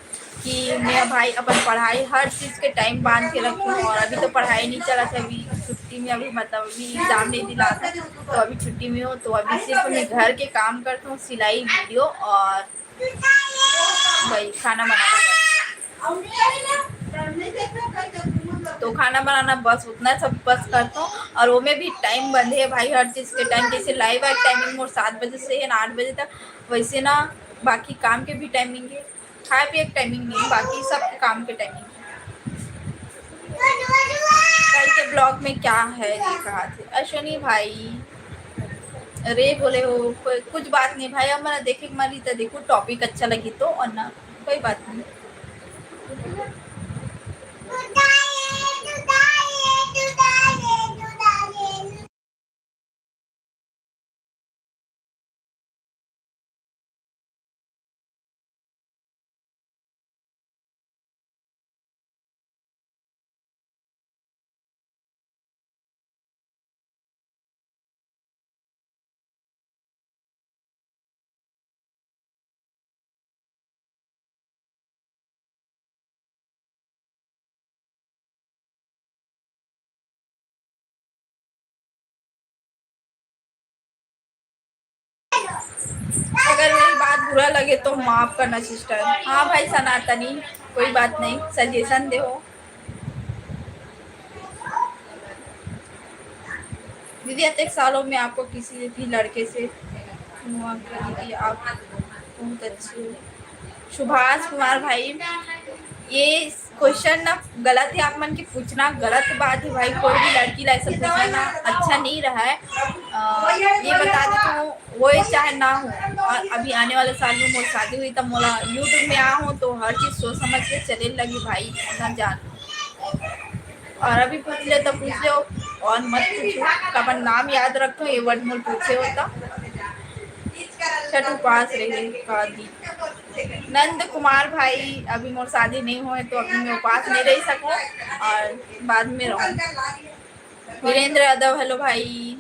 कि मेरा भाई अपन पढ़ाई हर चीज़ के टाइम बांध के रखूँ। और अभी तो पढ़ाई नहीं चला था, अभी छुट्टी में, अभी मतलब अभी एग्ज़ाम नहीं दिला था तो अभी छुट्टी में हो, तो अभी सिर्फ मैं घर के काम करता हूँ, सिलाई वीडियो और भाई खाना बनाना। तो खाना बनाना बस उतना सब बस करता हूँ, और वो में भी टाइम बंधे है भाई हर चीज़ के टाइम। जैसे लाइव है टाइमिंग मोर 7 बजे से है ना 8 बजे तक, वैसे ना बाकी काम के भी टाइमिंग है, खाए पिए की टाइमिंग नहीं, बाकी सब काम के टाइमिंग है। कल के ब्लॉग में क्या है ये कहा थे अश्विनी भाई। अरे बोले हो कुछ बात नहीं भाई, अब मैंने देखे मारी तो देखो टॉपिक अच्छा लगी तो, और ना कोई बात नहीं। अगर मेरी बात बुरा लगे तो माफ करना सिस्टर। हाँ भाई सनातनी, कोई बात नहीं, सजेशन दे हो दीदी। इतने सालों में आपको किसी भी लड़के से हुआ क्या दीदी, आप बहुत अच्छी हो। सुभाष कुमार भाई, ये क्वेश्चन ना गलत है, आप मन की पूछना गलत बात है भाई। कोई भी लड़की ला ऐसा पूछना ना अच्छा नहीं रहा है। ये बता देती हूँ, वो चाहे ना हो, और अभी आने वाले साल में मोर शादी हुई तब मोला यूट्यूब में आ हूँ तो हर चीज़ सोच समझ के चले लगी भाई, ना जान। और अभी पूछ ले तो पूछ लो, और मत पूछो, अपन नाम याद रखो, ये वर्ड मोल पूछे होता। छठ उपास रहे का दी। नंद कुमार भाई, अभी मोर शादी नहीं हुए तो अभी मैं उपास नहीं रह सकूँ, और बाद में रहूँ। वीरेंद्र यादव, हेलो भाई।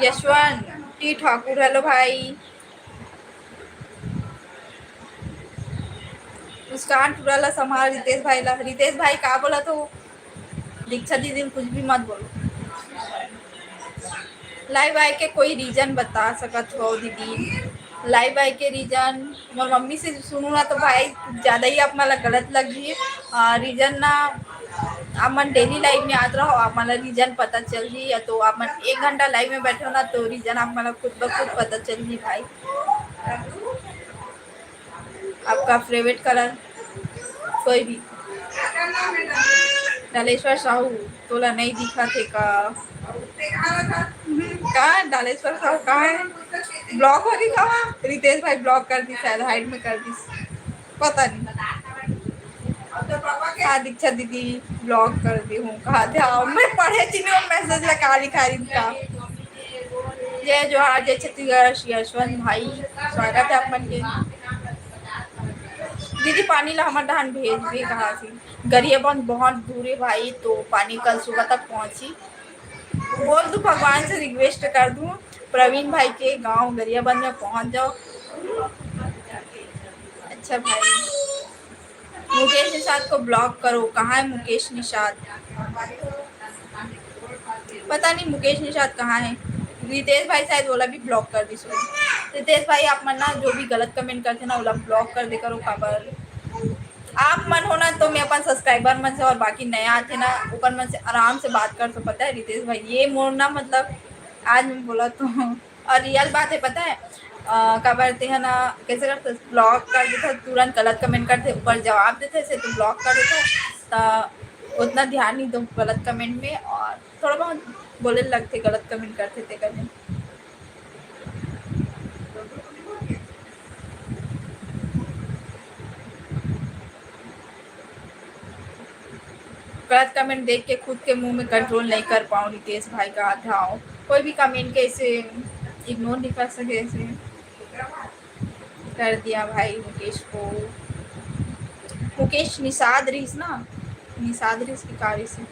यशवंत टी ठाकुर, हेलो भाई। मुस्कान टुराला संभाल रितेश भाई ला। रितेश भाई का बोला तो दीक्षा दीदी कुछ भी मत बोलो। लाइव आए के कोई रीजन बता सकत हो दीदी? लाइव आए के रीजन मोर मम्मी से सुनू ना तो भाई ज़्यादा ही आप मला गलत लगी। रीजन ना आप मन डेली लाइव में आते रहो, आप मला रीजन पता चल जी, या तो आप मन 1 घंटा लाइव में बैठे हो ना तो रीजन आप मला खुद ब खुद पता चल जी भाई। आपका फेवरेट कलर कोई भी। डालेश्वर साहू, तोला नहीं दिखा थे का? कहाँ डालेश्वर साहू कहाँ है? ब्लॉक हो गई कहाँ? रितेश भाई ब्लॉक कर दी शायद, हाइड में कर दी, पता नहीं। हाँ दीक्षा दीदी ब्लॉक कर दी हूँ, कहा थे आओ, मैं पढ़े थी नहीं मैसेज लगा लिखा इनका। जय जोहार, जय छत्तीसगढ़। यशवंत भाई स्वागत है अपन के। दीदी पानी ला हमारे धान भेज भी कहा थी। गरियाबंद बहुत दूर है भाई, तो पानी कल सुबह तक पहुंची। बोल दूँ भगवान से रिक्वेस्ट कर दूँ प्रवीण भाई के गांव गरियाबंद में पहुंच जाओ। अच्छा भाई, मुकेश निषाद को ब्लॉक करो। कहाँ है मुकेश निषाद? पता नहीं मुकेश निषाद कहाँ है। रितेश भाई शायद ओला भी ब्लॉक कर दी। रितेश भाई आप मन ना जो भी गलत कमेंट करते ना ओला ब्लॉक कर दे करो खबर। आप मन होना तो मैं अपन सब्सक्राइबर मन से और बाकी नया आते ना ऊपर मन से आराम से बात कर, तो पता है रितेश भाई ये मोड़ना मतलब आज मैं बोला तो और रियल बात है पता है। क्या करते हैं ना, कैसे करते ब्लॉक कर देते तुरंत गलत कमेंट करते ऊपर जवाब देते से तो ब्लॉक कर देते तो उतना ध्यान नहीं दो गलत कमेंट में और थोड़ा बहुत बोले लगते गलत कमेंट करते थे कभी। गलत कमेंट देख के खुद के मुंह में कंट्रोल नहीं कर पाऊँ रितेश भाई का आधा हो कोई भी कमेंट कैसे इग्नोर नहीं कर सके ऐसे कर दिया भाई मुकेश को। मुकेश निषाद रीस ना, निषाद रीस की कारी से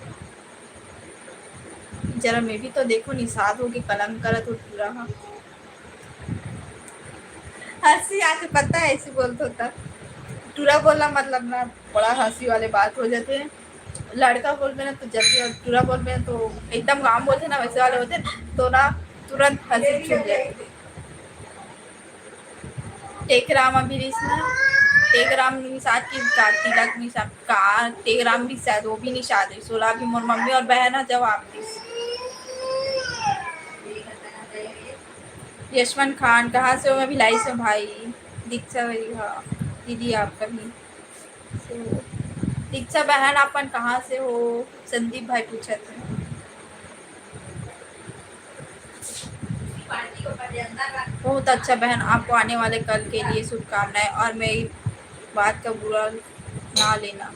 जरा मैं भी तो देखो निषाद हो के कलम करत हो पूरा। हंसी आके पता है ऐसे बोलते होता टूरा बोलना मतलब ना बड़ा हंसी वाले बात हो जाते हैं। लड़का बोलते ना तो जब भी टूरा बोलते हैं तो एकदम गाँव बोलते ना वैसे वाले होते तो ना तुरंत हंसी छूट जाती। टेकराम अभी रीस ना, टेकराम निषाद की तिलक निषाद का टेकराम भी शायद वो भी निषाद है 16 भी मोर मम्मी और बहन है जवाब दी। यशवंत खान कहाँ से हो? मैं भिलाई से भाई। दीक्षा भाई हाँ दीदी आपका भी दीक्षा बहन अपन कहाँ से हो? संदीप भाई पूछे थे। बहुत अच्छा बहन आपको आने वाले कल के लिए शुभकामनाएं और मेरी बात का बुरा ना लेना।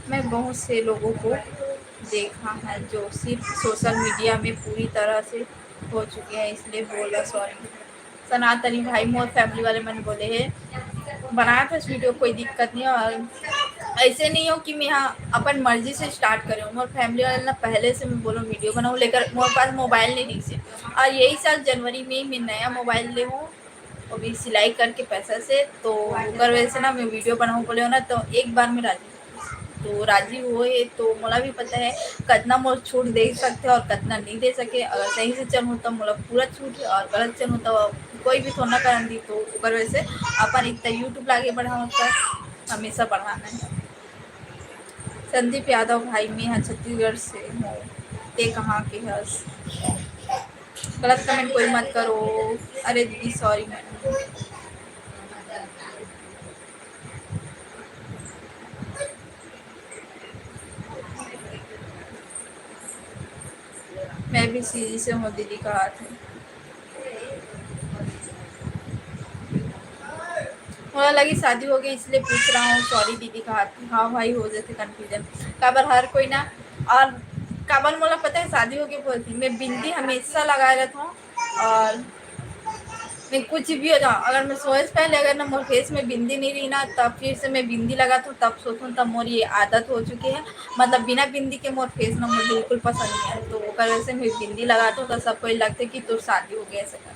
मैं बहुत से लोगों को देखा है जो सिर्फ सोशल मीडिया में पूरी तरह से हो चुके हैं इसलिए बोला सॉरी। सनातनी भाई मोर फैमिली वाले मैंने बोले हैं बनाया था इस वीडियो कोई दिक्कत नहीं और ऐसे नहीं हो कि मैं यहाँ अपन मर्जी से स्टार्ट करूँ मोर फैमिली वाले ना पहले से मैं बोलूँ वीडियो बनाऊँ लेकर मोरे पास मोबाइल नहीं दी से और यही साल जनवरी में मैं नया मोबाइल ले हूँ वो भी सिलाई करके पैसा से तो अगर वजह से ना मैं वीडियो बनाऊँ बोले हो ना तो एक बार में राजी तो राजी हुए तो मोला भी पता है कितना मोल छूट दे सकते और कितना नहीं दे सके। अगर सही से चलूँ तो मोला पूरा छूट और गलत चलूँ तो कोई भी थोड़ा करन दी तो ऊपर वजह से अपन इतना यूट्यूब लागे बढ़ाऊँ तो हमेशा बढ़ाना है। संदीप यादव भाई मैं यहाँ छत्तीसगढ़ से हूँ ते कहाँ के हस गलत कमेंट कोई मत करो। अरे दीदी सॉरी मैडम। मैं भी सीधी से हूँ दीदी का हाथ है। मुझे लगी शादी हो गई इसलिए पूछ रहा हूँ सॉरी दीदी का हाथ। हाँ भाई हो जाते कन्फ्यूजन काबर हर कोई ना और काबर मोला पता है शादी हो गई बोलती मैं बिंदी हमेशा लगाए रहता हूँ और मैं कुछ भी हो जाऊँ अगर मैं सोच पहले अगर ना मोर फेस में बिंदी नहीं रही ना तब फिर से मैं बिंदी लगाता हूँ तब सोचूँ तब मोर ये आदत हो चुकी है मतलब बिना बिंदी के मोर फेस ना मुझे बिल्कुल पसंद नहीं है तो वजह से मैं बिंदी लगाता हूँ तो सबको लगता है कि तो शादी हो गई ऐसा कर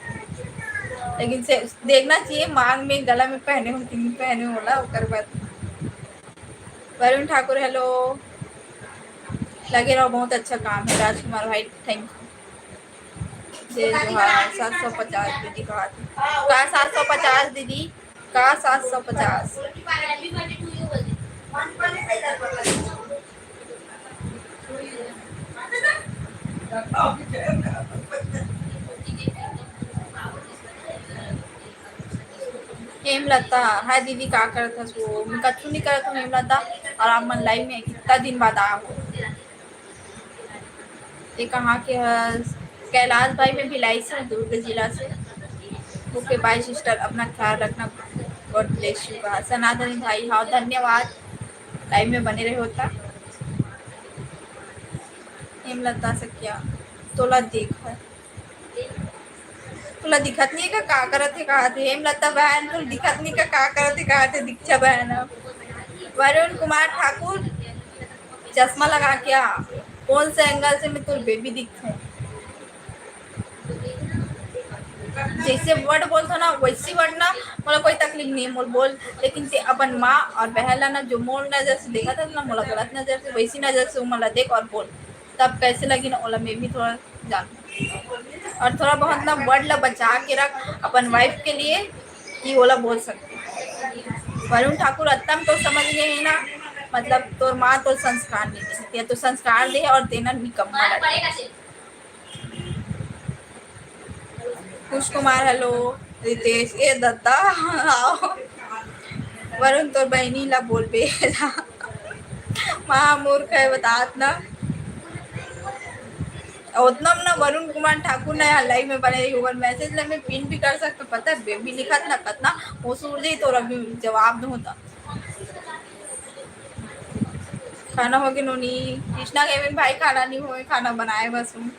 लेकिन से देखना चाहिए मांग में गला में पहने हो कि नहीं पहने होला ओकर बाद। वरुण ठाकुर हेलो लगे रहो बहुत अच्छा काम है राजकुमार भाई थैंक यू। 750 दीदी का 750 दीदी का 750 हेमलता हाय दीदी का करत हस वो मैं कछु नहीं करत हूँ हेमलता और आप मन लाइव में कितना दिन बाद आया हो। ये कहाँ के हस? कैलाश भाई मैं भिलाई से दुर्ग जिला से। ओके बाय सिस्टर अपना ख्याल रखना गॉड ब्लेस यू। कहा सनातनी भाई हाँ धन्यवाद लाइव में बने रहे होता। हेमलता से क्या तोला देखा तुला दिखत नहीं का करत है कहा थे हेमलता बहन तुल दिखत नहीं का करत है कहा थे दीक्षा बहन। वरुण कुमार ठाकुर चश्मा लगा क्या कौन से एंगल से मैं तुल बेबी दिखूं जैसे वर्ड बोलता ना वैसी वर्ड ना मोला कोई तकलीफ नहीं मोल बोल लेकिन ते अपन माँ और बहन ना जो मोल नजर से देखा था ना मोला गलत नजर से वैसी नजर से मोला देख और बोल तब कैसे लगी ना ओला मैं भी थोड़ा जान और थोड़ा बहुत ना वर्ड ला बचा के रख अपन वाइफ के लिए कि ओला बोल सकते। वरुण ठाकुर अत्तम तो समझ गए हैं ना, मतलब तोर माँ तो संस्कार नहीं दे, या तो संस्कार दे और देना निकम्मा लगे। कुश कुमार हेलो, रितेश ए दत्ता आओ, वरुण तोर बहनी ला बोल बेला महामूर्ख है बतात ना, उतना ना वरुण कुमार ठाकुर ने लाइव में बने गूगल मैसेज ले में पिन भी कर सकते, पता है बेबी लिखा था ना कतना वो सूर्य तो अभी जवाब दो होता। खाना हो गया नोनी, कृष्णा केविन भाई खाना नहीं हुए, खाना बनाए बस हूँ।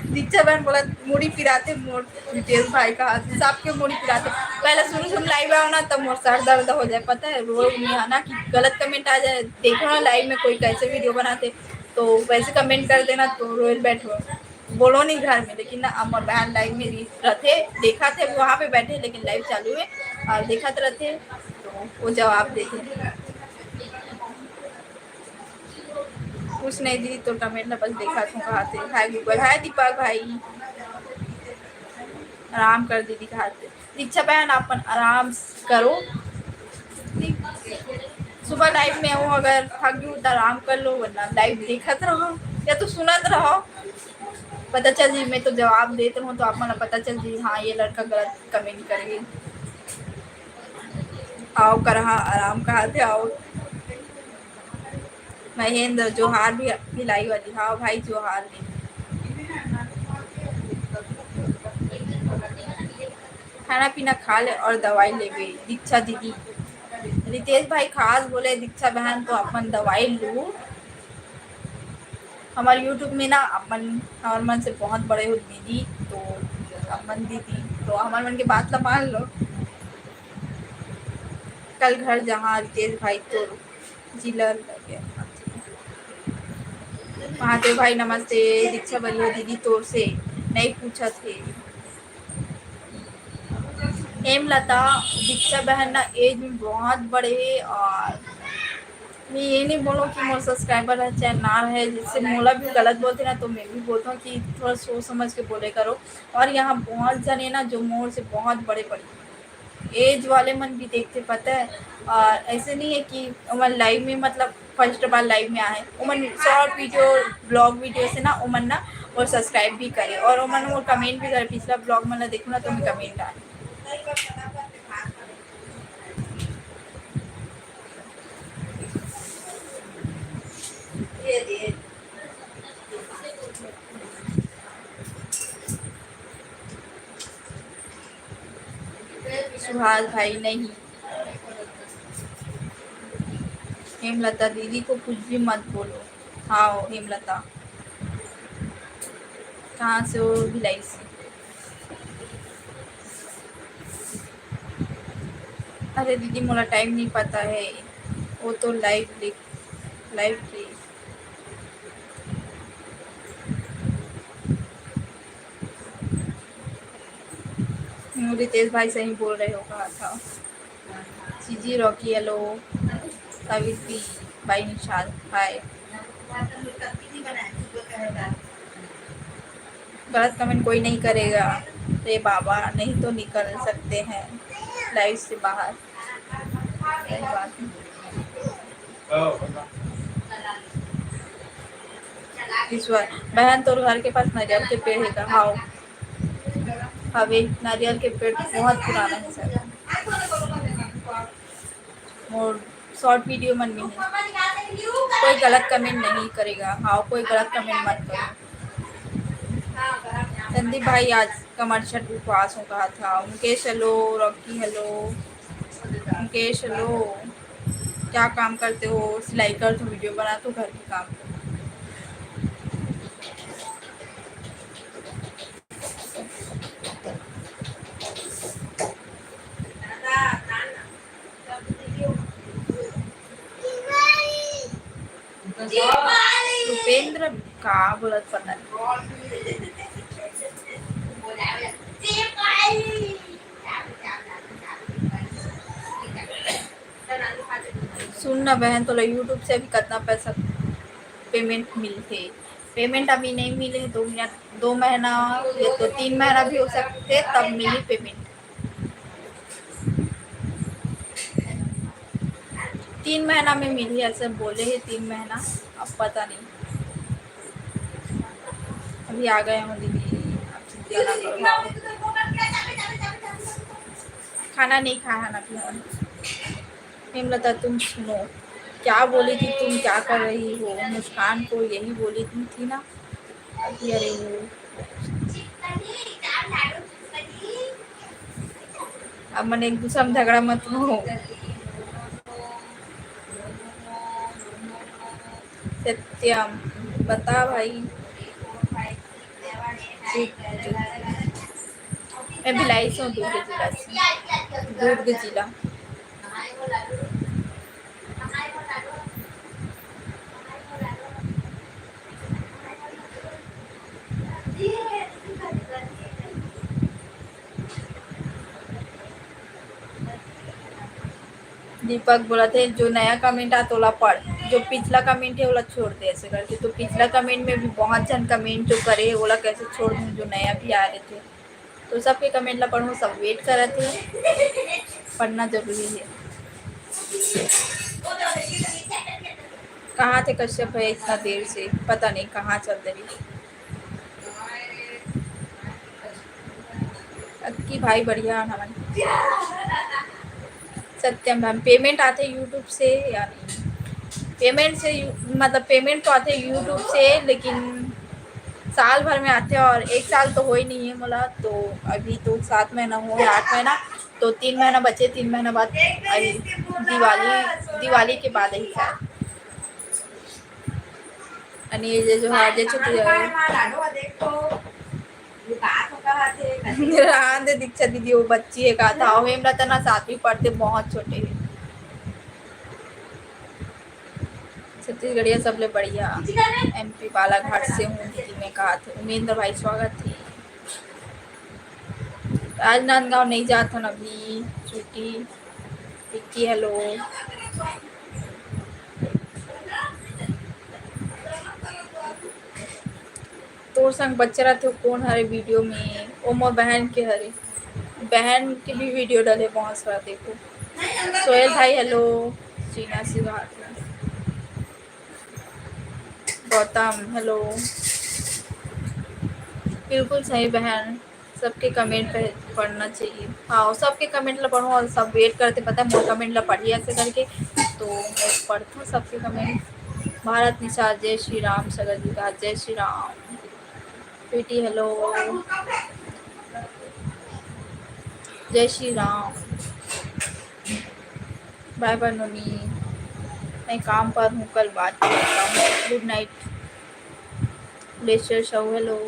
दीक्षा बहन बोला मुड़ी पिराते मोर रितेश भाई का हाथ सबके मुड़ी पिराते, पहले शुरू शुरू लाइव आओ ना तब मोर सर दर्द हो जाए, पता है रोज नहीं आना कि गलत कमेंट आ जाए, देखो ना लाइव में कोई कैसे वीडियो बनाते तो वैसे कमेंट कर देना तो रोज बैठो बोलो नहीं घर में, लेकिन ना अमर बहन लाइव में रहते देखा थे वहाँ पे बैठे, लेकिन लाइव चालू है और देखा रहते तो वो जवाब देते। कुछ नहीं दी तो कमेंट में बस देखा तुम कहा थे, हाय गूगल, हाय दीपक भाई, आराम कर दीदी कहा थे। दीक्षा बहन अपन आराम करो, सुबह लाइव में हूँ, अगर थक गई तो आराम कर लो, वरना लाइव देखत रहो या तो सुनत रहो, पता चल जी मैं तो जवाब देते हूँ तो आप मन पता चल जी हाँ ये लड़का गलत कमेंट करेगी। आओ करा आराम कहा थे, आओ महेंद्र जोहार भी भिलाई वाली, हाँ भाई जोहार भी। खाना पीना खा ले और दवाई ले गई दीक्षा दीदी, रितेश भाई खास बोले दीक्षा बहन तो अपन दवाई लू, हमारे यूट्यूब में ना अपन हमारे मन से बहुत बड़े हो दीदी, तो अपन दीदी तो हमारे मन की बात ला मान लो। कल घर जहाँ रितेश भाई तो जिला लगे, महादेव भाई नमस्ते, दीक्षा बलिया दीदी तोर से नहीं पूछा थे। हेमलता दीक्षा बहन ना एज में बहुत बड़े, और मैं ये नहीं बोलूँ कि मोर सब्सक्राइबर है चाहे ना है, जिससे मोला भी गलत बोलते ना तो मैं भी बोलता हूँ कि थोड़ा सोच समझ के बोले करो, और यहाँ बहुत जने ना जो मोर से बहुत बड़े बड़े एज वाले मन भी देखते, पता है, और ऐसे नहीं है कि उमन लाइव में मतलब फर्स्ट बार लाइव में आए, उमन शॉर्ट वीडियो ब्लॉग वीडियो से ना उमन ना और सब्सक्राइब भी करे और उमन वो कमेंट भी करे, पिछला ब्लॉग मतलब देखो ना तो मैं कमेंट आए। सुहास भाई नहीं, हेमलता दीदी को कुछ भी मत बोलो। हाँ हेमलता कहाँ से हो, भिलाई से। अरे दीदी मोला टाइम नहीं पता है, वो तो लाइव प्लीज। रितेश भाई सही बोल रहे हो कहा था। सीजी रॉकी हेलो, सावित्री भाई निशाद हाय। गलत कमेंट कोई नहीं करेगा रे बाबा, नहीं तो निकल सकते हैं लाइव से बाहर, सही बात है। ईश्वर बहन तोर घर के पास नारियल के पेड़ है का? हाँ हवे नारियल के पेड़ बहुत पुराना है सर, और शॉर्ट वीडियो मन में है, कोई गलत कमेंट नहीं करेगा। हाँ कोई गलत कमेंट मत करो। संदीप भाई आज कमर्शियल उपवास हो कहा था। Mukesh hello, Rocky hello, Mukesh hello, क्या काम करते हो? सिलाई कर तो वीडियो बना तो घर के काम। रुपेंद्र का बोलत पता नहीं। सुनना बहन तो यूट्यूब से भी कितना पैसा पेमेंट मिलते, पेमेंट अभी नहीं मिले 2 मिनट 2 महीना या तो 3 महीना भी हो सकते तब मिली पेमेंट। 3 महीना में मिली ऐसे बोले हैं, 3 महीना, अब पता नहीं। अभी आ गए हम दीदी, आप चिंता ना करो। खाना नहीं खाया ना फिर। हेमलता तुम सुनो, क्या बोली थी तुम, क्या कर रही हो? मुस्कान को यही बोली थी ना अभी। अरे वो अब मन एक दूसरे में झगड़ा मत हो। सत्यम बता भाई। मैं भिलाई से हूँ, दुर्ग जिला। दीपक बोला थे जो नया कमेंट आता ओला पढ़, जो पिछला कमेंट है ओला छोड़ दे ऐसे करके। तो पिछला कमेंट में भी बहुत जन कमेंट जो करे ओला कैसे छोड़ दूँ, जो नया भी आ रहे थे। तो सबके कमेंट ला पढ़ूँ, सब वेट कर रहे थे, पढ़ना जरूरी है। कहाँ थे कश्यप है इतना देर से, पता नहीं कहाँ चल रही। अक्की भाई बढ़िया नमन। सत्यम मैम पेमेंट आते यूट्यूब से या नहीं? पेमेंट से मतलब पेमेंट तो आते यूट्यूब से, लेकिन साल भर में आते हैं, और 1 साल तो हो ही नहीं है बोला। तो अभी तो 7 महीना हो या 8 महीना, तो 3 महीना बचे। 3 महीना बाद अभी दिवाली के बाद ही शायद। आणि ये जो हाजे छुट्टी हाँ दे दीक्षा दीदी वो बच्ची है कहा था। हेमलता ना 7वीं पढ़ते, बहुत छोटे हैं। छत्तीसगढ़िया सब ले बढ़िया। MP बालाघाट से हूँ दीदी ने कहा थे। उमेंद्र भाई स्वागत है। राजनांदगांव नहीं जाता ना अभी, छुट्टी। विक्की हेलो। तोर संग बच्चे रहते कौन हरे वीडियो में? ओ मोर बहन के हरे, बहन के भी वीडियो डाले बहुत सारा देखो। सोहेल भाई हेलो। चीना सिवा गौतम हेलो। बिल्कुल सही बहन, सबके कमेंट पे पढ़ना चाहिए। हाँ सबके कमेंट ला पढ़ो, और सब वेट करते पता है मोर कमेंट ला पढ़िए ऐसे करके। तो मैं पढ़ती हूँ सबके कमेंट। भारत निशा जय श्री राम, सगर जी का जय श्री राम। बेटी हेलो, जय Shri Ram. Bye bye mummy, मैं काम पर हूँ, कल बात करता हूँ। Good night. लेशर शो हेलो।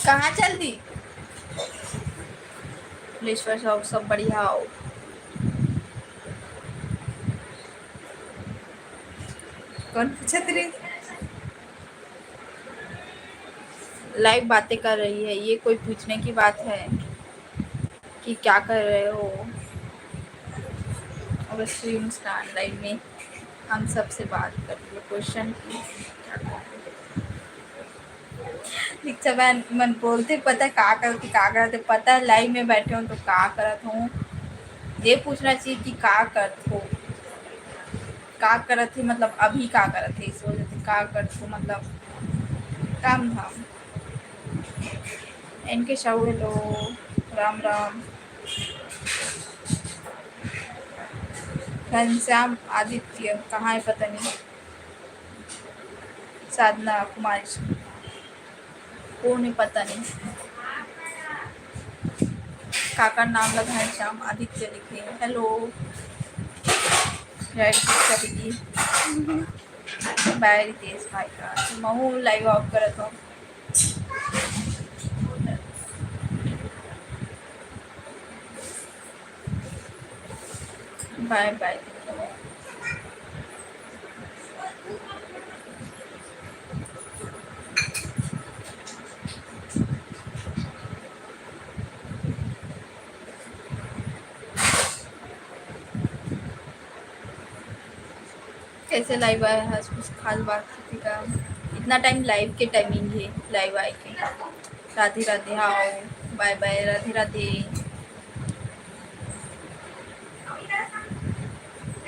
कहाँ चल दी? लेश्वर शो सब बढ़िया हो। कौन पूछा तेरे? लाइव बातें कर रही है, ये कोई पूछने की बात है कि क्या कर रहे हो? और स्ट्रीम स्टार्ट लाइव में हम सबसे बात कर रही है, क्वेश्चन की दीक्षा बहन मन बोलते पता है का करते पता है लाइव में बैठे हो तो का करत हूँ। ये पूछना चाहिए कि का करत हो, का करत थे मतलब अभी का करत थे, इस वजह से का करत हो मतलब काम धाम। इनके शाहू हेलो, राम राम। घनश्याम आदित्य कहाँ है पता नहीं। साधना कुमारी कौन है पता नहीं। काका नाम लगा घनश्याम आदित्य लिखे। हेलो दीदी। बाय रितेश भाई का महू लाइव ऑफ करत हूँ। Bye bye. कैसे लाइव आया है, कुछ खास बात थी का? इतना टाइम लाइव के टाइमिंग है, लाइव आए के। राधे राधे, हाओ, बाय बाय, राधे राधे।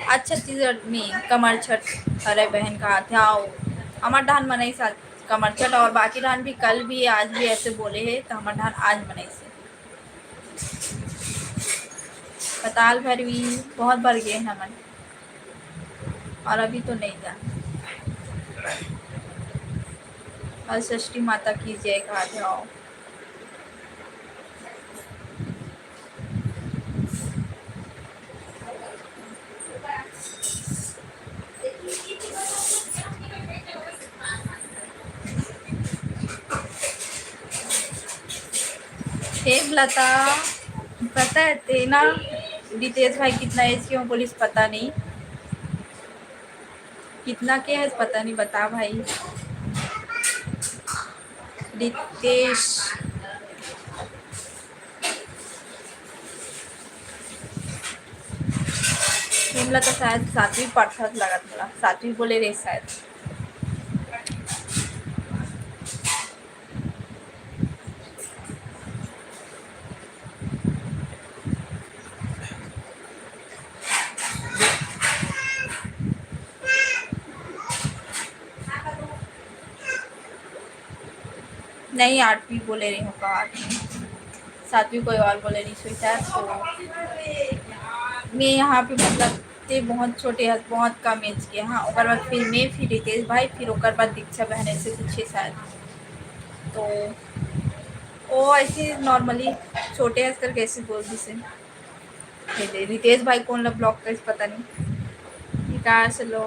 आज छत्तीसगढ़ में कमर छठ हरे बहन का हाथ आओ। हमार धान मनाई साथ कमर छठ, और बाकी धान भी कल भी आज भी ऐसे बोले हैं, तो हमार धान आज मनाई से। पताल भरवी बहुत भर गए हैं हमारे, और अभी तो नहीं जा। और षष्ठी माता की जय कहा जाओ। लता, पता है तेना रितेश भाई कितना एज के हो? पुलिस पता नहीं कितना के है, पता नहीं, बता भाई। रितेश शिमला तो शायद 7वीं पढ़ता लगा था, 7वीं बोले रे शायद। नहीं 8वीं बोले रही हूँ, कहा 7वीं कोई और बोले नहीं सोई शायद। तो मैं यहाँ पे मतलब ते बहुत छोटे हैं, बहुत कम एज के। हाँ, और बाद फिर मैं, फिर रितेश भाई, फिर ओकर बाद दीक्षा बहन से कुछ है शायद। तो वो ऐसे नॉर्मली छोटे हैं कर कैसे बोल दी से। रितेश भाई कौन ला ब्लॉक कर पता नहीं। विकास लो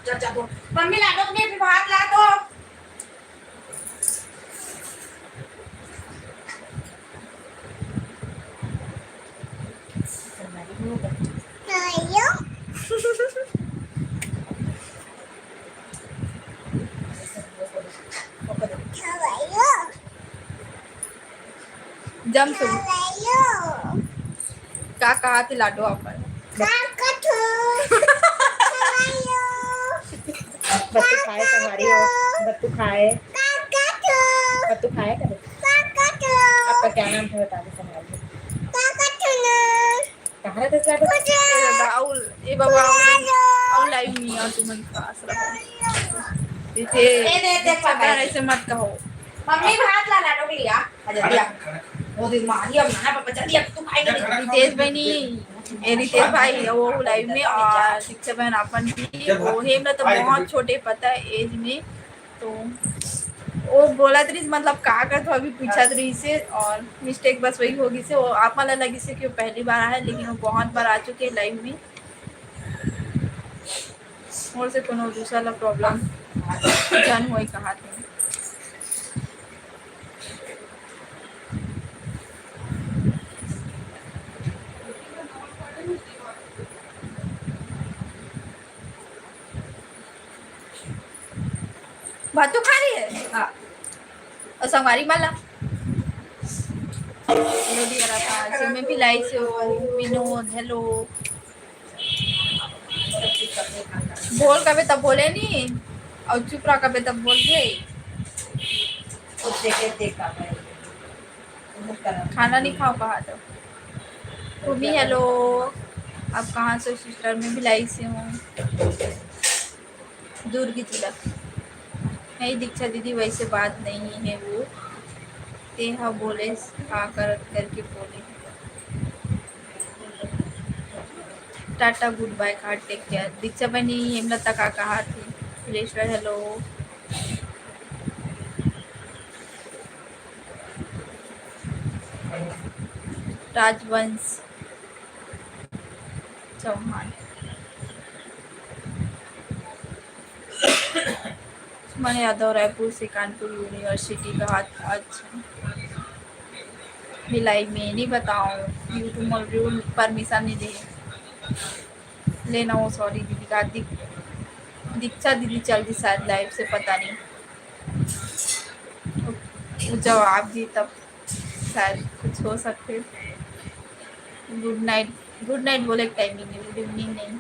अच्छा, मम्मी ला दो, अपने भात ला दो। जम सुन क्या कहा थी लाडो अपन? बत्तू खाए संगवारी हो, बत्तू खाए, बत्तू खाए करे। आपका क्या नाम था बता दो संगवारी। कहाँ रहते थे? राहुल ए बाबा और लाइव नहीं आ, तुम खास रहो। ऐसे मत कहो। मम्मी भात ला लाडो के लिया आ जा। वो दिन मारी अब ना पापा चल दिया तू खाएगा। रितेश बहनी, रितेश भाई वो लाइव में, और शिक्षा बहन अपन भी वो है ना, तो बहुत छोटे पता है एज में। तो वो बोला तरी मतलब का कर, तो अभी पूछा तरी से, और मिस्टेक बस वही होगी से। वो आप वाला लगी से कि वो पहली बार आया है, लेकिन वो बहुत बार आ चुके हैं लाइव में। और से कोनो दूसरा प्रॉब्लम जन हुई कहा थे। भात तो खा रही है। हाँ, और संगवारी माला हेलो दिया था से मैं भी लाई से हो। विनोद हेलो, बोल कभी तब बोले नहीं, और चुप रहा कभी तब बोल गए। खाना नहीं खाओ कहा तो। तुम भी हेलो, आप कहाँ से सिस्टर? में भी लाई से हूँ, दूर की जिला। नहीं दीक्षा दीदी वैसे बात नहीं है, वो तेहा बोले खा करके बोले। टाटा गुड बाय का टेक केयर। दीक्षा बहनी हेमलता का कहा थी। फिलेश्वर हेलो, राजवंश चौहान, सुमन यादव रायपुर से कानपुर यूनिवर्सिटी का हाथ। अच्छा मिलाई में नहीं बताऊँ, यूट्यूब परमिशन नहीं दे लेना हो। सॉरी दीदी का दीक्षा दीदी चल दी शायद लाइव से, पता नहीं। वो जवाब दी तब शायद कुछ हो सकते। गुड नाइट बोले टाइमिंग है, गुड इवनिंग नहीं।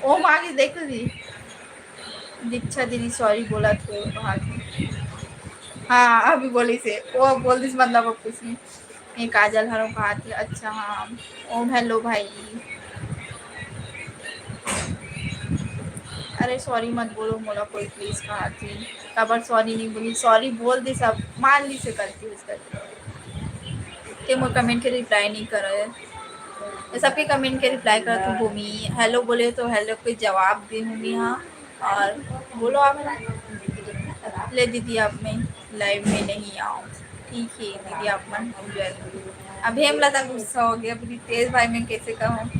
ओ माँ की देख ली दीक्षा दीदी सॉरी बोला तो कहा थी। हाँ अभी बोली से वो बोल दिस मतलब अब कुछ नहीं। ये काजल हरो कहा थी। अच्छा हाँ ओम हेलो भाई। अरे सॉरी मत बोलो मोला कोई प्लीज कहा थी। कबर सॉरी नहीं बोली, सॉरी बोल दी सब मान ली से करती उसका के मोर कमेंट के रिप्लाई नहीं कर रहे। सबके कमेंट के रिप्लाई कर तो भूमि हेलो बोले तो हेलो पे जवाब दे भूमि। हाँ और बोलो आप ले दीदी आप में लाइव में नहीं आओ। ठीक है दीदी आप मन अभी हेमलता गुस्सा हो गया अभी तेज भाई में कैसे कहूँ।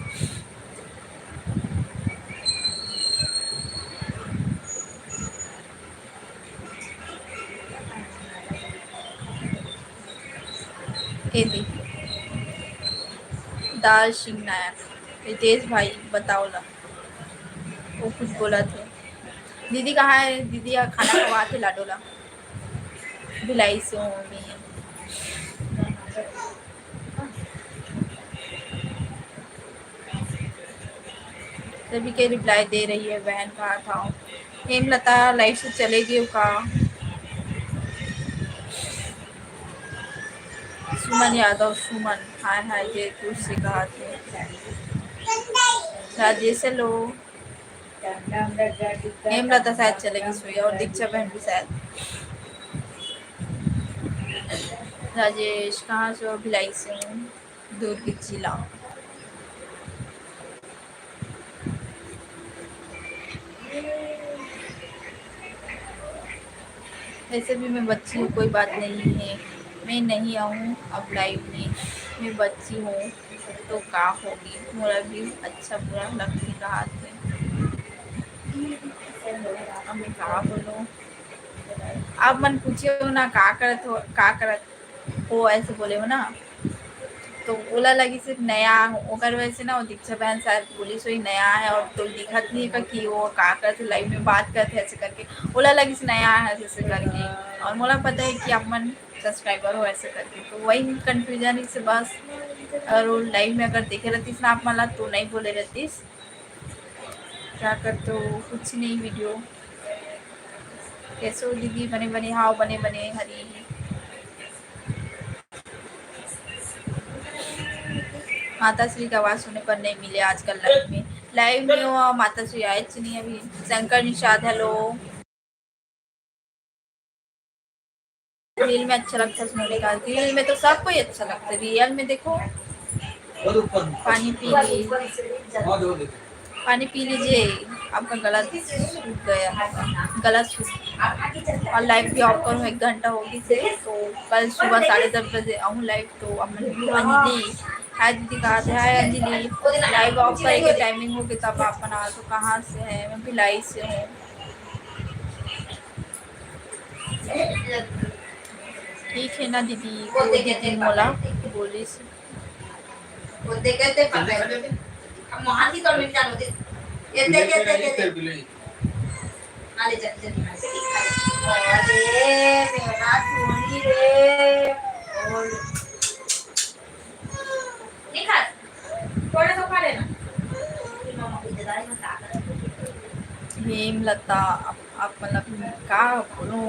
ए दी दाल सिंह नायक रितेश भाई बताओ ला वो कुछ बोला थे। दीदी कहाँ है दीदी खाना खवा थे लाडोला भिलाई से हूँ मैं। सभी के रिप्लाई दे रही है बहन कहा था। हेमलता लाइफ से चले गए का। सुमन यादव सुमन हाय हाय जयपुर से कहा थे। राजेश हेलो। हेमलता शायद चलेगी सोई और दीक्षा बहन भी शायद। राजेश कहाँ से हो भिलाई से हूँ दुर्ग जिला। वैसे भी मैं बच्ची हूँ कोई बात नहीं है मैं नहीं आऊँ अब लाइव में मैं बच्ची हूँ तो का होगी मोरा भी अच्छा बुरा लगती रहा थे। अब मैं कहा बोलो आप मन पूछे हो ना का करत हो ऐसे बोले हो ना तो बोला लगी सिर्फ नया ओकर वजह से ना वो दीक्षा बहन शायद पुलिस हुई नया है और तो दिखत नहीं है कि वो का करते लाइव में बात करते ऐसे करके बोला लगी से नया है ऐसे करके और मोला पता है कि आप मन सब्सक्राइबर हो ऐसे करके तो वही कंफ्यूजन से बस। और वो लाइव में अगर देखे रहतीस ना आप मला तो नहीं बोले रहतीस क्या करते हो कुछ नहीं वीडियो कैसे हो दीदी बने बने हाँ बने बने हरी। माता श्री की आवाज़ सुनने पर नहीं मिले आजकल लाइव में हो माता श्री आए नहीं अभी। शंकर निषाद हेलो। रील में अच्छा लगता है सुनने का रील में तो सब कोई अच्छा लगता है रियल में देखो। पानी पी लीजिए पानी पी लीजिए आपका गला सूख गया गला सूख और लाइव भी ऑफ करूँ 1 घंटा होगी से तो कल सुबह 10:30 बजे आऊँ लाइव तो अंजलि हाय दीदी कहा थे हाय अंजलि लाइव ऑफ करेंगे टाइमिंग होगी तब आप बना तो कहाँ से है मैं भिलाई से हूँ। ठीक है ना दीदी दीदी मोला बोली से हेमलता आप मतलब का बोलूं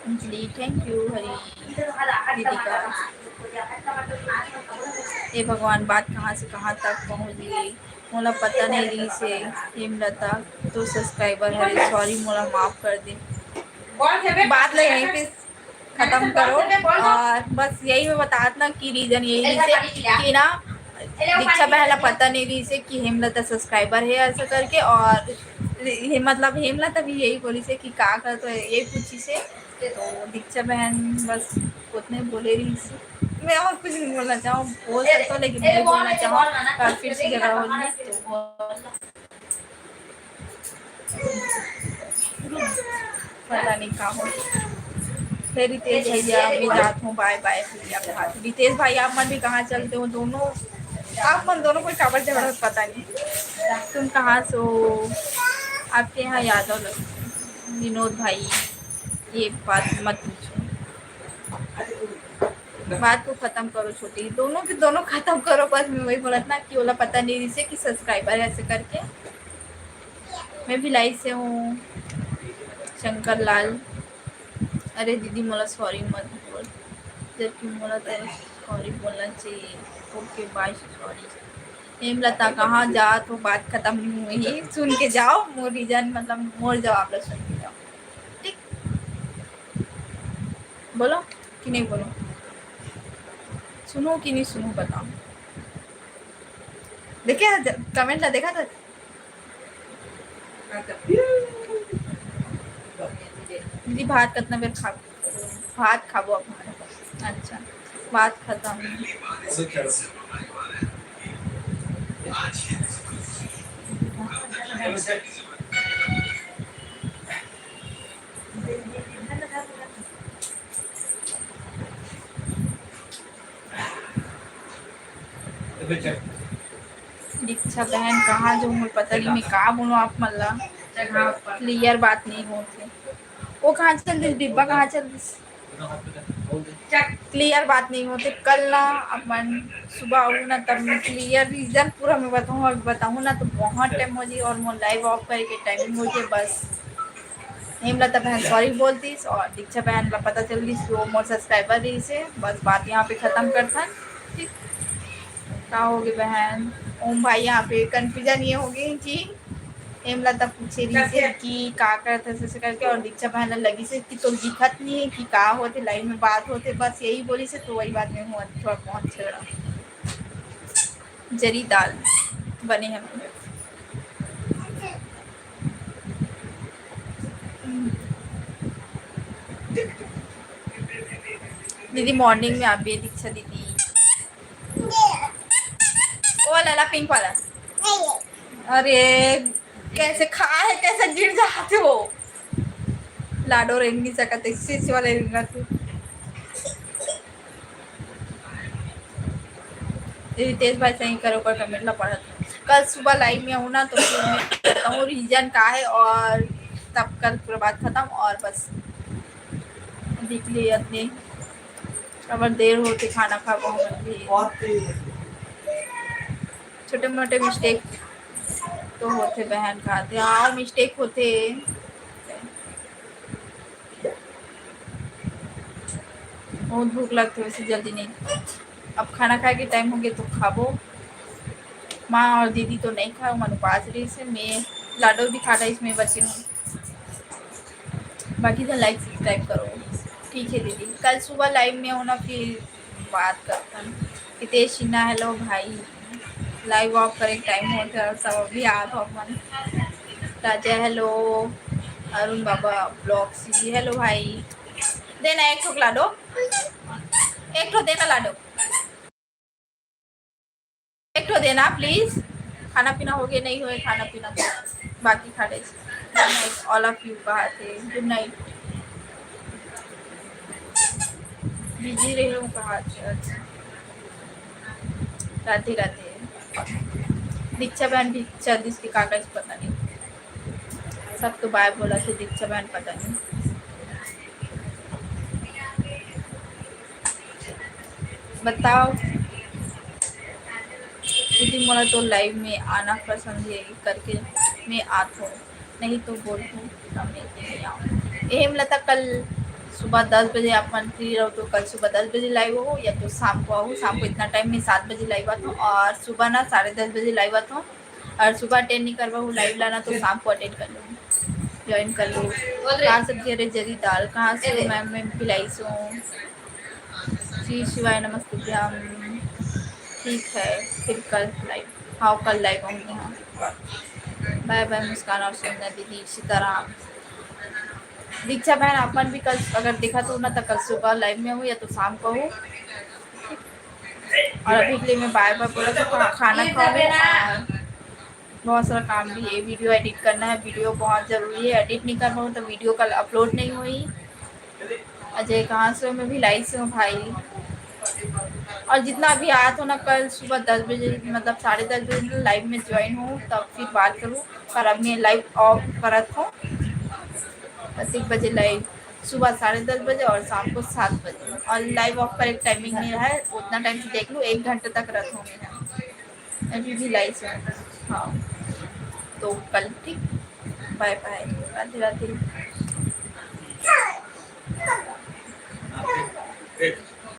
अंजलि थैंक यू हरी दीदी का। हे भगवान बात कहाँ से कहाँ तक पहुँच गई मोला पता नहीं रही से। हेमलता तो सब्सक्राइबर है सॉरी मोला माफ कर दे बात ले यहीं पे खत्म करो और बस यही मैं बताता ना कि रीजन यही से कि ना दीक्षा बहला पता नहीं रही से कि हेमलता सब्सक्राइबर है ऐसा करके और मतलब हेमलता भी यही बोली से कि का कर तो यही पूछी से तो दीक्षा बहन बस उतने बोले रही से मैं और कुछ नहीं बोलना चाहूँ बोल सकता हूँ लेकिन नहीं बोलना चाहूँ फिर से झगड़ा होगी तो पता नहीं कहाँ हो। फिर रितेश भैया मैं जाता हूँ बाय बाय भैया रितेश भाई आप मन भी कहाँ चलते हो दोनों आप मन दोनों कोई खबर झगड़ा पता नहीं तुम कहाँ से हो आपके यहाँ यादव विनोद भाई ये बात मत पूछो, बात को खत्म करो छोटी, दोनों के दोनों खत्म करो बस। मैं वही बोला ना कि बोला पता नहीं इसे कि सब्सक्राइबर ऐसे करके। मैं भिलाई से हूँ, शंकर लाल। अरे दीदी मोला सॉरी मत बोल, जबकि मोला तो सॉरी बोलना चाहिए। Okay bye sorry. हेमलता कहाँ जा तो बात खत्म नहीं हुई, सुन के जाओ मोर रीजन, मतलब मोर जवाब ला सुन के जाओ, ठीक? बोलो कि नहीं बोलो, सुनो कि नहीं सुनो बताओ। देखे कमेंट ला देखा था? दीदी भात कितना बेर खा, भात खाबो अब? अच्छा बात खत्म। दीक्षा बहन कहाँ जो मुझे पता नहीं, मैं कहा बोलूँ आप मल्ला क्लियर बात नहीं होती। वो कहाँ चल रही डिब्बा, कहाँ चल रही? क्लियर बात नहीं होते। कल ना अपन सुबह आऊँ ना तब मैं क्लियर रीजन पूरा मैं बताऊँ, और बताऊँ ना तो बहुत टाइम हो जाए और मैं लाइव ऑफ करके टाइमिंग हो जाए बस। हेमलता बहन सॉरी बोलती और दीक्षा बहन का पता चल रही वो मोर सब्सक्राइबर रही से, बस बात यहाँ पे खत्म करता। ठीक क्या होगी बहन? ओम भाई यहाँ पे कंफ्यूजन ये होगी कि हेमलता पूछे रही से कि का करते से करके, और दीक्षा बहन लगी से कि तो दिखत नहीं है कि का होते लाइन में बात होते, बस यही बोली से। तो वही बात में हुआ थोड़ा बहुत छेड़ा। जरी दाल बने हैं दीदी, मॉर्निंग में आप भी दीक्षा दीदी। वो लाला पिंक वाला, अरे कैसे खा है, कैसे गिर जाते हो? लाडो रेंग नहीं सकते, इसी वाले रेंगा तू। रितेश भाई सही करो पर कमेंट ला पढ़ा। कल सुबह लाइव में हूँ ना तो फिर मैं बताऊँ रीजन का है, और तब कल पूरा बात खत्म। और बस देख लिए अपने अगर देर होती खाना खा पाऊँ, छोटे मोटे मिस्टेक तो होते बहन, खाते हाँ मिस्टेक होते। बहुत भूख लगती है वैसे, जल्दी नहीं। अब खाना खाए के टाइम हो गया तो खाबो। माँ और दीदी तो नहीं खाओ, मन पास रही से मैं लाडो भी खा रहा इसमें बची हूँ। बाकी तो लाइक सब्सक्राइब करो, ठीक है दीदी? कल सुबह लाइव में होना फिर बात करता हूँ। हितेश सिन्हा हेलो भाई, लाइव ऑफ करे टाइम होता है सब अभी आ तो अपन। राजा हेलो, अरुण बाबा ब्लॉग सीधी हेलो भाई। देना एक ठोक लाडो, एक ठो देना लाडो, एक ठो देना प्लीज। खाना पीना हो गया? नहीं हुए खाना पीना तो बाकी खा रहे। Good night all of you, कहा थे गुड नाइट। बिजी रही हूँ कहा थे? राधे राधे। दीक्षा बहन भी चल इसके कागज पता नहीं, सब तो बाय बोला थे, दीक्षा बहन पता नहीं। बताओ दीदी, मोला तो लाइव में आना पसंद है करके मैं आता हूँ, नहीं तो बोलूँ नहीं आऊँ। हेमलता कल सुबह 10 बजे अपन फ्री रहो तो कल सुबह 10 बजे लाइव हो, या तो शाम को आओ। शाम को इतना टाइम में 7 बजे लाइव आता हूँ, और सुबह ना 10:30 बजे लाइव आता हूँ। और सुबह अटेंड नहीं करवा हूँ लाइव लाना तो शाम को अटेंड कर लो, ज्वाइन कर लो। कहाँ सब्जी? अरे जरी दाल कहाँ से हो मैम? मैं भिलाई से हूँ। श्री शिवाय नमस्ते भ्याम। ठीक है फिर कल लाइव, हाँ कल लाइव आऊँगी। हाँ बाय बाय मुस्कान और सुंदर दीदी, सीताराम। दीक्षा बहन अपन भी कल अगर देखा तो ना तो कल सुबह लाइव में हूँ या तो शाम को हूँ। और अभी के लिए मैं बाय बाय बोला तो खाना खाऊँ, बहुत सारा काम भी है, वीडियो एडिट करना है, वीडियो बहुत ज़रूरी है। एडिट नहीं करना हो तो वीडियो कल अपलोड नहीं हुई। अजय कहाँ से हो? मैं भी लाइव से हूँ भाई। और जितना अभी आया तो ना कल सुबह 10 बजे मतलब 10:30 बजे लाइव में ज्वाइन हूँ, तब फिर बात करूँ। और अब मैं लाइव ऑफ करत हूँ, 1 बजे लाइव सुबह 10:30 बजे और शाम को 7 बजे। और लाइव वॉक का एक टाइमिंग नहीं है, उतना टाइम से देख लो, 1 घंटे तक रथ होंगे यहाँ अभी भी लाइव से। हाँ तो कल ठीक, बाय बाय, राधे राधे।